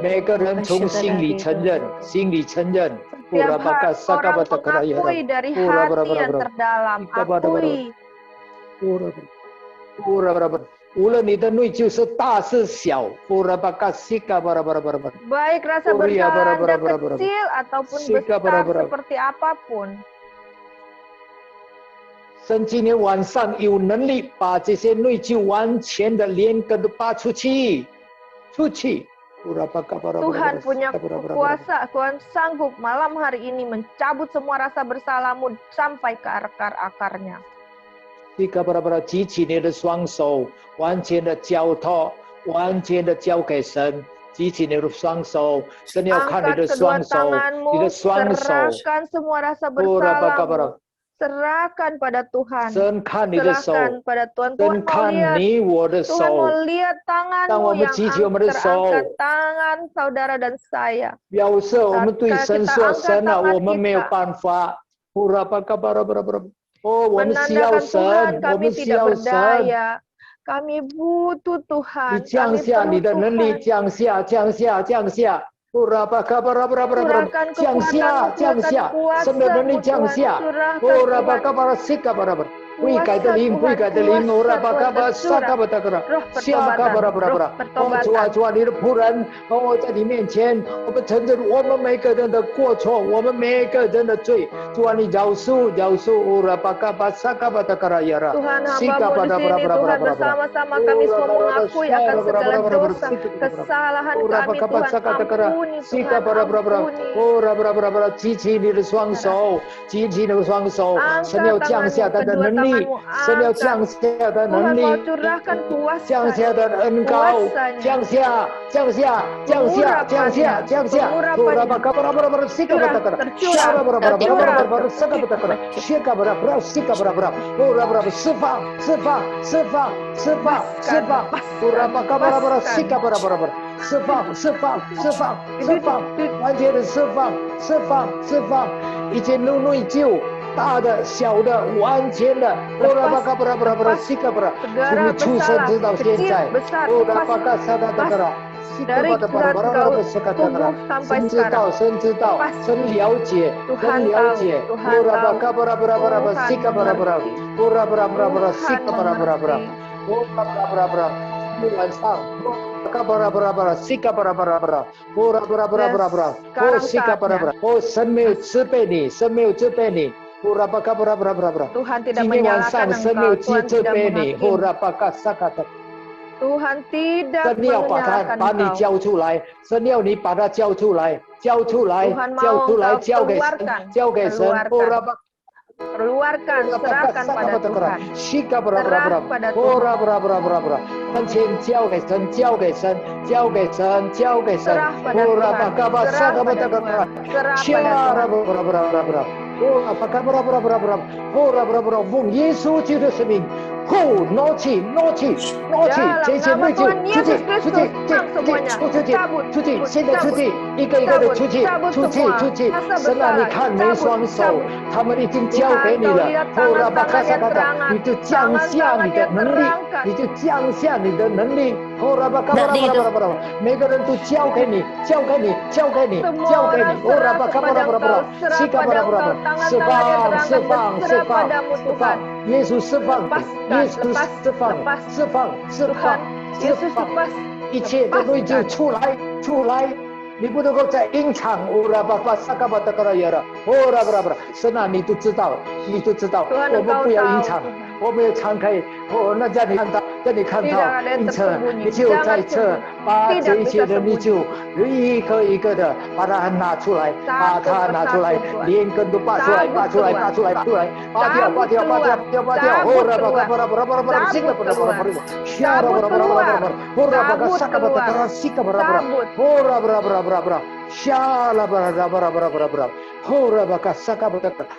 Speaker 6: 每个人从心里承认，心里承认。
Speaker 2: Setiap orang mengakui dari hati yang terdalam. Akui.
Speaker 6: 无论你的内疚是大是小，
Speaker 2: Baik rasa bersalah Anda kecil ataupun besar seperti apapun.
Speaker 6: 神今天晚上有能力把这些内疚完全的连根都拔出去，出去。
Speaker 2: Tuhan punya kuasa, Tuhan sanggup malam hari ini mencabut semua rasa bersalahmu sampai ke akar-akarnya.
Speaker 6: 举起你的双手，完全的交托，完全的交给神。举起你的双手，神要看你的双手，你的双手。
Speaker 2: serahkan semua rasa bersalahmu. Serahkan pada Tuhan. Serahkan pada Tuhan. Tuhan mau lihat tanganmu yang terangkat, tangan saudara dan saya.
Speaker 6: 表示我们对神说：“神啊，我们没有办法。” 我们需要神，我们需要神。
Speaker 2: Kami butuh Tuhan.
Speaker 6: 你降下你的能力，降下，降下，降下。 降下，降下，神的能力降下。悔改的灵，悔改的灵，主啊，主啊，你的仆人，我在你面前，我们承认我们每个人的过错，我们每个人的罪。主啊，你饶恕，饶恕，
Speaker 2: Tuhan hamba-Mu di sini, Tuhan bersama-sama kami semua mengakui akan segala dosa, kesalahan kami, Tuhan ampuni, Tuhan ampuni.
Speaker 6: 举起你的双手，举起你的双手，神要降下他的能力，神要降下的能力，降下的恩膏，降下，降下，降下，降下，降下。释放，释放，释放，释放，释放，释放，释放，释放，释放，完全的释放，释放，释放，一切内疚，大的、小的，完全的，从你出生直到现在，
Speaker 2: dari tubuh sampai sekarang.
Speaker 6: 神知道，神了解，神了解。晚上，神没有责备你，神没有责备你。
Speaker 2: Tuhan tidak
Speaker 6: 今天晚上
Speaker 2: menyalahkan
Speaker 6: 神没有
Speaker 2: engkau,
Speaker 6: 责
Speaker 2: Tuhan
Speaker 6: 备
Speaker 2: tidak
Speaker 6: 你，
Speaker 2: menghakimi. Tuhan tidak
Speaker 6: 神要把它
Speaker 2: menyalahkan
Speaker 6: 把你
Speaker 2: engkau.
Speaker 6: 交出来，神要你把它交出来，交出来，
Speaker 2: Tuhan
Speaker 6: 交
Speaker 2: mau
Speaker 6: 出来，
Speaker 2: engkau
Speaker 6: 交给神，
Speaker 2: keluarkan,
Speaker 6: 交给神。
Speaker 2: keluarkan, serahkan pada Tuhan. Serah pada Tuhan.
Speaker 6: 完全交给神，交给神，交给神，交给神。
Speaker 2: Serah pada Tuhan. Serah pada Tuhan. Serah pada Tuhan.
Speaker 6: 奉耶稣基督的名，挪去，挪去，挪去，这些内疚，出去，出去，出去，出去，现在出去，一个一个的出去，出去，出去。神啊，你看每双手，他们已经交给你了。你就降下你的能力，你就降下你的能力。每个人都交给你，交给你，交给你，交给你。释放，释放，释放，释放。耶稣释放，耶稣释放，释放，释放，释放。一切的内疚出来，出来。 你不能够再隐藏，神啊，你都知道，你都知道，我们不要隐藏，我们要敞开，那叫你看到，叫你看到，因此你就在这把这一切的内疚一个一个的把它拿出来，把它拿出来，连根都拔出来，拔出来，拔出来，拔出来，拔掉，拔掉，拔掉，拔掉，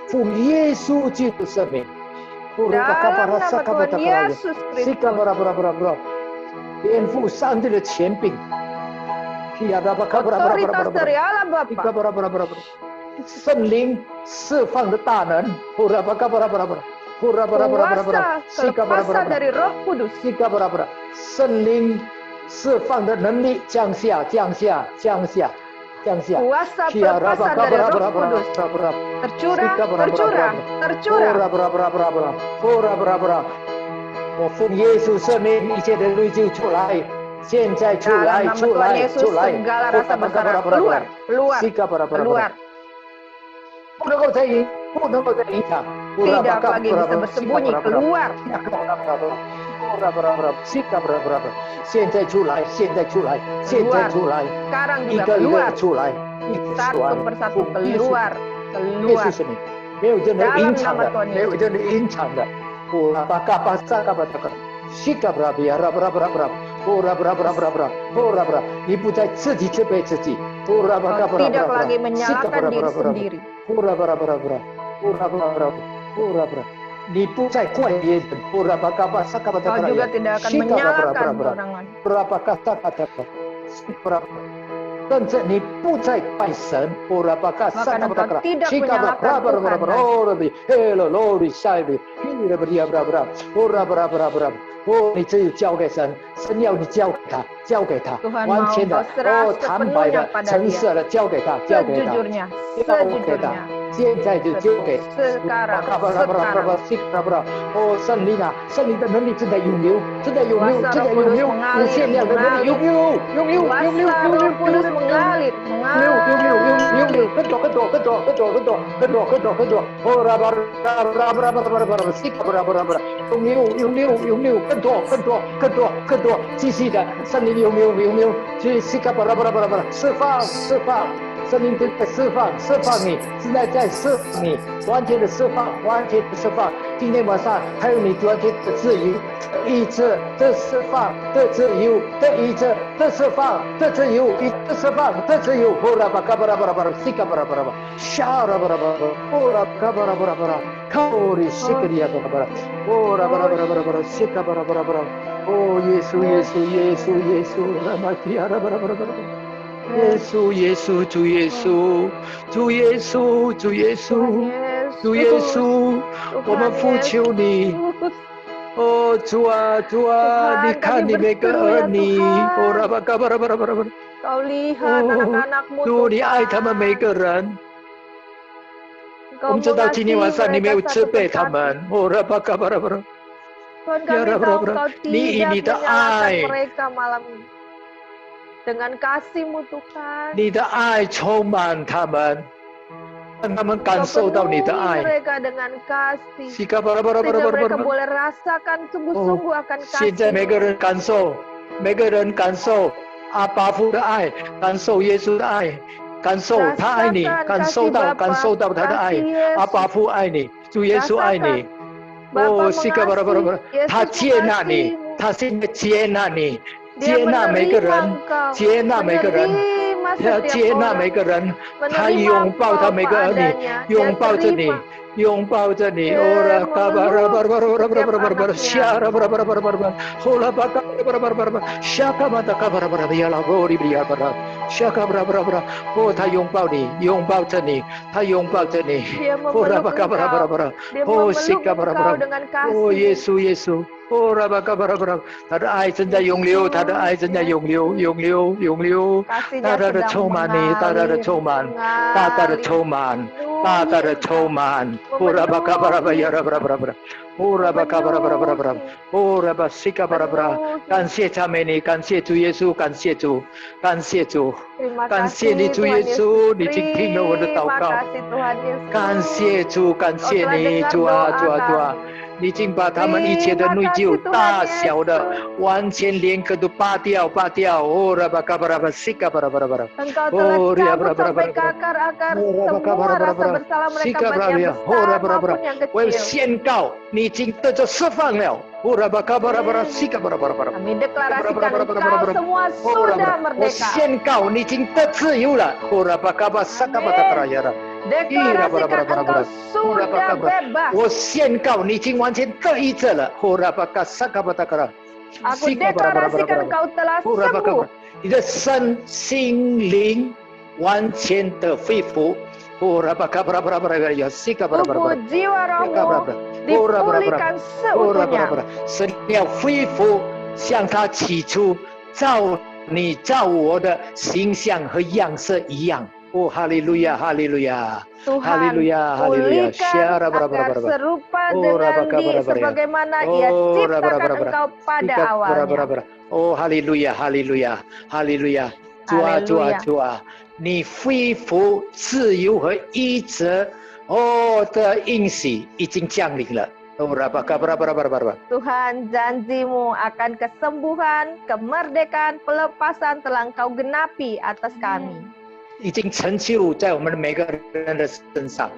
Speaker 6: 奉耶稣基督圣名，颠覆上帝的权柄，圣灵释放的大能，
Speaker 2: kuasa dari Roh Kudus.
Speaker 6: 圣灵释放的能力降下，降下，降下，降下。
Speaker 2: Kuasa perkasa dari Roh Kudus tercurah, tercurah, tercurah.
Speaker 6: 我奉耶稣圣名，一切的内疚出来，现在出来，
Speaker 2: Dalam nama
Speaker 6: 出
Speaker 2: Tuhan
Speaker 6: 来，
Speaker 2: Yesus
Speaker 6: 出来！
Speaker 2: segala rasa bersalah keluar, keluar, keluar.
Speaker 6: 不能够再影响，
Speaker 2: Tidak lagi bisa bersembunyi, keluar.
Speaker 6: 现在出来，现在出来，现在出来，
Speaker 2: Sekarang
Speaker 6: 一
Speaker 2: juga
Speaker 6: 个一个
Speaker 2: keluar.
Speaker 6: 出来，
Speaker 2: Satu persatu keluar,
Speaker 6: 耶
Speaker 2: keluar.
Speaker 6: 稣是你，没有任何隐藏的，没有任何隐藏的。你不再自己责备自己，
Speaker 2: Kau tidak lagi menyalahkan diri sendiri.
Speaker 6: 你不再怪别人，
Speaker 2: Kau juga tidak akan menyalahkan orang lain.
Speaker 6: 甚至你不再怪神，
Speaker 2: Bahkan engkau tidak menyalahkan Tuhan.
Speaker 6: 你只有交给神，神要你交给他，交给他，
Speaker 2: Tuhan
Speaker 6: 完
Speaker 2: mau
Speaker 6: 全的
Speaker 2: kau serah
Speaker 6: 坦白的
Speaker 2: sepenuhnya pada
Speaker 6: 诚
Speaker 2: dia.
Speaker 6: 实的交给他，交给他，
Speaker 2: Sejujurnya,
Speaker 6: 给他，
Speaker 2: sejujurnya.
Speaker 6: 现在就交给。
Speaker 2: Sekarang, sekarang.
Speaker 6: 哦，圣灵啊，圣灵的能力正在涌流，正在涌流，
Speaker 2: Kuasa
Speaker 6: 正在
Speaker 2: Roh
Speaker 6: 涌
Speaker 2: Kudus
Speaker 6: 流，无
Speaker 2: mengalir,
Speaker 6: 限量的能力涌流，涌流，涌流，
Speaker 2: Kuasa
Speaker 6: 涌流，
Speaker 2: Roh Kudus mengalir,
Speaker 6: 涌流，更多，更多，更多，更多，更多，更多，更多，更多，哦，涌流，涌流，涌流，更多，更多，更多，更多，继续的，圣灵涌流，涌流，去释放，释放。圣灵正在释放你，现在在释放你，完全的释放，完全的释放。今天晚上还有你完全的自由，医治的释放的自由，的医治的释放的自由，的释放的自由。呼啦吧嘎巴拉巴拉巴拉，西嘎巴拉巴拉巴，沙啦巴拉巴拉，呼啦嘎巴拉巴拉巴拉，靠里西格里亚巴拉巴拉，呼啦巴拉巴拉巴拉巴拉，西嘎巴拉巴拉巴拉。哦，耶稣，耶稣，耶稣，耶稣，啦嘛提亚啦巴拉巴拉巴拉。耶稣，耶稣，主耶稣，主耶稣，主耶稣，主耶稣，我们呼求你。哦，主啊，主啊，你看你每个儿女，哦，拉巴嘎巴拉巴拉巴拉巴拉。
Speaker 2: Kau lihat anak-anakmu,
Speaker 6: 主，你爱他们每个人。我们知道今天晚上你没有责备他们，哦，拉巴嘎巴拉巴拉。
Speaker 2: Tuhan kami tahu Kau tidak menyalahkan
Speaker 6: ai.
Speaker 2: mereka malam ini. Dengan kasih-Mu Tuhan,
Speaker 6: 你的爱充满他们，让他们感
Speaker 2: Kau
Speaker 6: 受到你的
Speaker 2: penuhi
Speaker 6: 爱。
Speaker 2: mereka dengan kasih,
Speaker 6: Sika bara bara bara
Speaker 2: sehingga
Speaker 6: bara
Speaker 2: mereka
Speaker 6: bara.
Speaker 2: boleh rasakan sungguh-sungguh akan
Speaker 6: 现在每个
Speaker 2: kasih.
Speaker 6: 人感受，每个人感受阿爸父的爱，感受耶稣的爱，感受他爱你，感受到他的爱，阿爸父爱你，主耶稣爱你。哦，西嘎巴拉巴拉巴拉，他接纳你，他现在接纳你，接纳每个人，接纳每个人。 他接纳每个人，他拥抱他每个儿女，拥抱着你，拥抱着你。哦啦，嘎巴拉巴拉巴拉巴拉巴拉巴拉巴拉，下啦巴拉巴拉巴拉巴拉巴拉，哦啦巴嘎巴拉巴拉巴拉巴拉，下嘎嘛达嘎巴拉巴拉呀啦，哦哩比呀巴拉，下嘎巴拉巴拉巴拉，哦他拥抱你，拥抱着你，他拥抱着你。哦啦巴嘎巴拉巴拉巴拉，哦西嘎巴拉巴拉，哦耶稣耶稣。 哦，拉巴嘎巴拉巴拉，他的爱正在涌流，他的爱正在涌流，涌流，涌流，大大的充满你，大大的充满，大大的充满，大大的充满。哦，拉巴嘎巴拉巴呀，拉巴拉巴拉巴拉，哦，拉巴嘎巴拉巴拉巴拉巴拉，哦，拉巴西嘎巴拉巴拉，感谢赞美你，感谢主耶稣，感谢主，感谢主，感谢你主耶稣，你倾听了我的祷告，感谢主，感谢你，主啊，主啊，主啊。 你已经把他们一切的内疚、大小的、完全连根都拔掉，拔掉。哦，拉巴嘎巴拉巴，西嘎巴拉巴拉巴拉。
Speaker 2: Engkau telah cabut sampai ke akar-akar semua rasa bersalah mereka baik yang besar maupun yang
Speaker 6: 我要
Speaker 2: kecil.
Speaker 6: 宣告，你已经得着释放了。哦，拉巴嘎巴拉巴拉，西嘎巴拉巴拉巴拉。
Speaker 2: Kami deklarasikan engkau semua sudah
Speaker 6: 我
Speaker 2: merdeka.
Speaker 6: 宣告，你已经得自由了。哦，拉巴嘎巴萨嘎巴达卡拉亚拉。
Speaker 2: Deklarasikan engkau sudah bebas.
Speaker 6: 我宣告，你已经完全得医治了。哦，拉巴嘎萨嘎巴达卡拉。
Speaker 2: Aku deklarasikan engkau telah sembuh.
Speaker 6: 你的身心灵完全的恢复。哦，拉巴嘎巴拉巴拉巴拉呀，西嘎巴拉巴拉巴拉。
Speaker 2: Tubuh jiwa rohmu dipulihkan seutuhnya.
Speaker 6: 神要恢复，像他起初造你造我的形象和样式一样。Oh haleluya, haleluya.
Speaker 2: Tuhan,
Speaker 6: Haleluya, haleluya.
Speaker 2: pulihkan agar serupa dengan sebagaimana Ia ciptakan Engkau pada awalnya.
Speaker 6: Oh haleluya, haleluya, haleluya. 主啊，主啊，主啊，你恢复自由和医治的应许已经降临了。
Speaker 2: Tuhan, janjimu akan kesembuhan, kemerdekaan, pelepasan telah Engkau genapi atas kami.
Speaker 6: 已经成就在我们每个人的身上。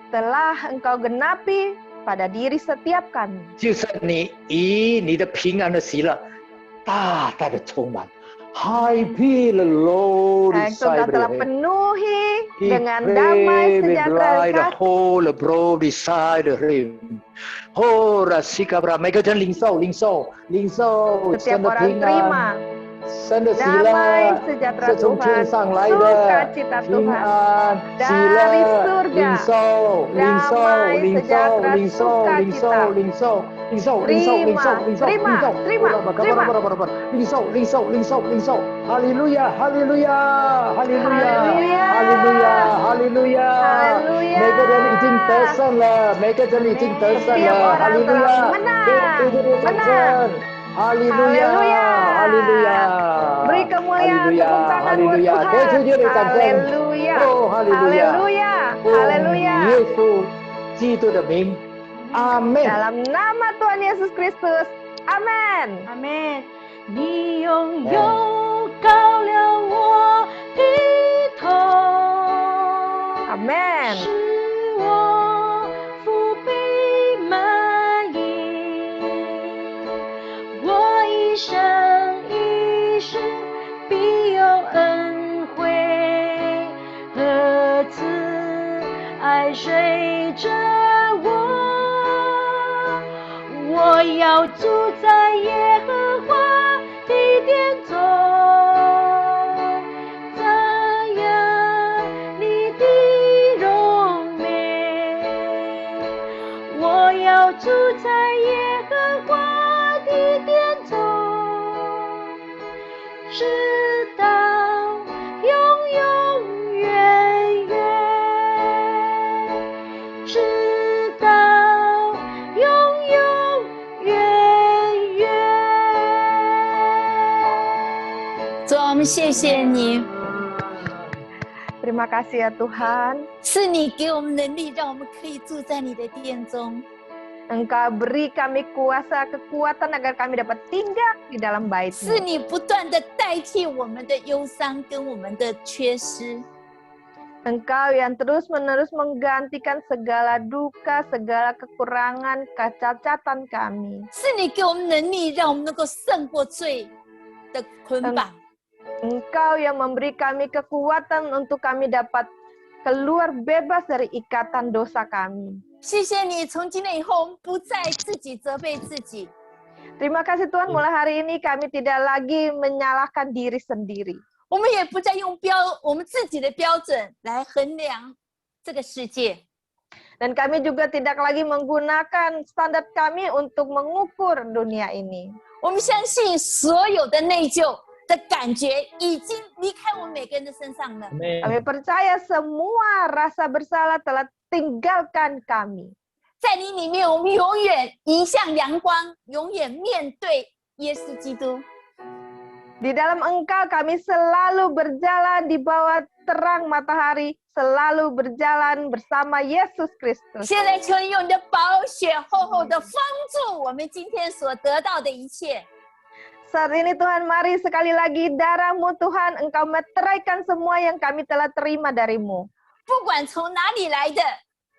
Speaker 2: Telah Engkau genapi pada diri setiap kami.
Speaker 6: 就是你以你的平安的喜乐，大大的充满。Happy the Lord
Speaker 2: Engkau telah penuhi dengan damai sejahtera. Setiap orang terima damai sejahtera Tuhan, sukacita Tuhan dari surga, damai sejahtera sukacita. Terima.
Speaker 6: Haleluya, haleluya, haleluya, haleluya, haleluya. 每个人已经得胜了，每个人已经得胜了，哈利路亚，哈利路亚，哈利路亚，
Speaker 2: Beri kemuliaan tepuk tangan buat Tuhan. Haleluya. Haleluya. Haleluya.
Speaker 6: 耶稣基督的名，阿门。
Speaker 2: Dalam nama Tuhan Yesus Kristus. Amin.
Speaker 5: Amin. 你拥有高了我的头，
Speaker 2: Amin.
Speaker 5: 使我腹背满溢，我一生一世必有恩惠和慈爱随着我，我要住在耶和华的殿中，瞻仰你的荣美。我要住在耶和华的殿中，直到永永远远，直到永永远远。
Speaker 4: 主啊，我们谢谢你，
Speaker 2: Terima kasih ya Tuhan.
Speaker 4: 是你给我们能力，让我们可以住在你的殿中。
Speaker 2: Engkau beri kami kuasa, kekuatan agar kami dapat tinggal di dalam
Speaker 4: 是
Speaker 2: bait-Mu.
Speaker 4: 你不断的代替我们的忧伤跟我们的缺失。
Speaker 2: Engkau yang terus-menerus menggantikan segala duka, segala kekurangan, kecacatan kami.
Speaker 4: 是你给我们能力，让我们能够胜过罪的捆绑。
Speaker 2: Engkau yang memberi kami kekuatan untuk kami dapat keluar bebas dari ikatan dosa kami.
Speaker 4: 谢谢你，从今天以后，我们不再自己责备自己，
Speaker 2: Terima kasih Tuhan, mulai hari ini kami tidak lagi menyalahkan diri sendiri.
Speaker 4: 我们也不再用我们自己的标准来衡量这个世界。
Speaker 2: Dan kami juga tidak lagi menggunakan standar kami untuk mengukur dunia ini.
Speaker 4: 我们相信所有的内疚的感觉已经离开我们每个人的身上了。
Speaker 2: Kami percaya semua rasa bersalah telah tinggalkan kami.
Speaker 4: 在你里面，我们永远迎向阳光，永远面对耶稣基督。
Speaker 2: Di dalam Engkau kami selalu berjalan di bawah terang matahari, selalu berjalan bersama Yesus Kristus.
Speaker 4: 现在求你用你的宝血厚厚的封住我们今天所得到的一切。
Speaker 2: Saat ini Tuhan, mari sekali lagi darah-Mu Tuhan, Engkau meteraikan semua yang kami telah terima dari-Mu.
Speaker 4: 不管从哪里来的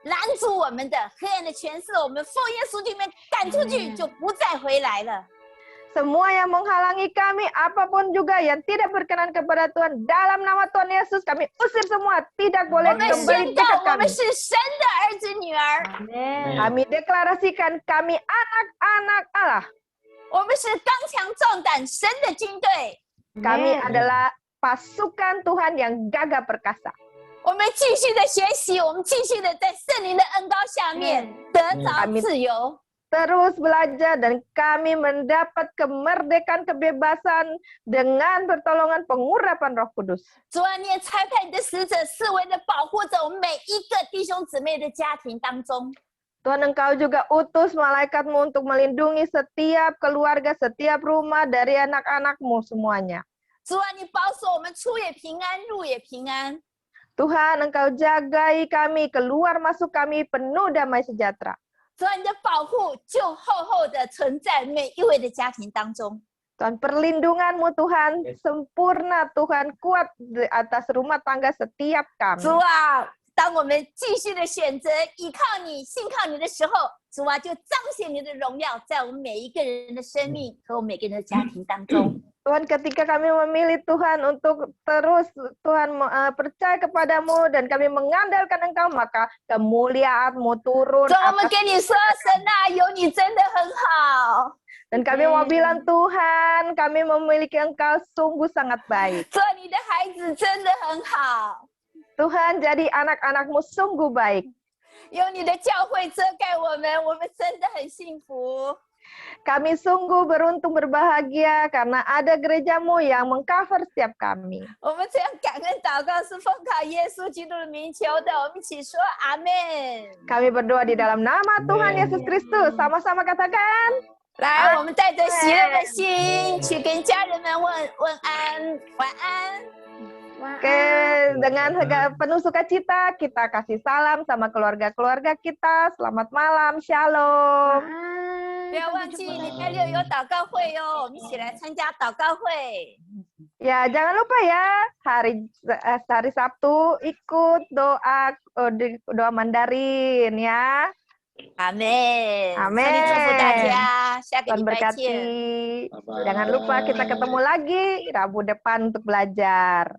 Speaker 4: 拦阻我们的黑暗的权势，我们奉耶稣里面赶出去，就不再回来了。
Speaker 2: Semua yang menghalangi kami, apapun juga yang tidak berkenan kepada Tuhan, dalam nama Tuhan Yesus kami usir semua, tidak
Speaker 4: 我
Speaker 2: boleh
Speaker 4: 们
Speaker 2: kembali
Speaker 4: 宣告，
Speaker 2: dekat
Speaker 4: 我们
Speaker 2: kami.
Speaker 4: 是神的儿子女儿，
Speaker 2: Kami deklarasikan kami anak-anak Allah.
Speaker 4: 我们是刚强壮胆神的军队。
Speaker 2: Kami adalah pasukan Tuhan yang gagah perkasa.
Speaker 4: 我们继续的学习，我们继续的在圣灵的恩膏下面得着自由。
Speaker 2: terus belajar dan kami mendapat kemerdekaan kebebasan dengan pertolongan pengurapan Roh Kudus.
Speaker 4: 主啊，你也差派你的使者四围的保护着我们每一个弟兄姊妹的家庭当中。
Speaker 2: Tuhan, Engkau juga utus malaikat-Mu untuk melindungi setiap keluarga, setiap rumah dari anak-anak-Mu semuanya.
Speaker 4: 主啊，你保守我们出也平安，入也平安。
Speaker 2: Tuhan, Engkau jagai kami, keluar masuk kami penuh damai sejahtera.
Speaker 4: 主啊，你的保护就厚厚的存在每一位的家庭当中。
Speaker 2: Tuhan, perlindungan-Mu Tuhan, sempurna Tuhan, kuat di atas rumah tangga setiap
Speaker 4: 主
Speaker 2: kami.
Speaker 4: 啊，当我们继续的选择依靠你、信靠你的时候，主啊，就彰显你的荣耀在我们每一个人的生命和我们每个人的家庭当中。
Speaker 2: Tuhan, ketika kami memilih Tuhan untuk terus Tuhan percaya kepadamu dan kami mengandalkan Engkau, maka kemuliaan-Mu turun
Speaker 4: 主啊，我们
Speaker 2: atas
Speaker 4: 跟你说，神啊，有你真的很好。
Speaker 2: dan kami mau bilang Tuhan, kami memiliki Engkau sungguh sangat baik.
Speaker 4: 主啊，你的孩子真的很好。
Speaker 2: Tuhan, jadi anak-anak-Mu sungguh baik.
Speaker 4: 有你的教会遮盖我们真的很幸福。
Speaker 2: Kami sungguh beruntung berbahagia karena ada gereja-Mu yang mengcover setiap kami.
Speaker 4: 我们这样感恩祷告是奉靠耶稣基督的名求的，我们一起说阿门。
Speaker 2: Kami berdoa di dalam nama Tuhan Yesus Kristus. Sama-sama katakan.
Speaker 4: 来，我们带着喜乐的心去跟家人们问安，晚安。
Speaker 2: Dengan penuh sukacita kita kasih salam sama keluarga-keluarga kita. Selamat malam, shalom.
Speaker 4: 不要忘记礼拜六有祷告会哦，我们一起来参加祷告会。
Speaker 2: Ya, jangan lupa ya hari Sabtu ikut doa Mandarin ya.
Speaker 4: 阿门，
Speaker 2: Amin
Speaker 4: 上帝祝福大家，下个
Speaker 2: Tuhan
Speaker 4: 礼拜
Speaker 2: berkati.
Speaker 4: 见。
Speaker 3: Bye-bye.
Speaker 2: Jangan lupa kita ketemu lagi Rabu depan untuk belajar.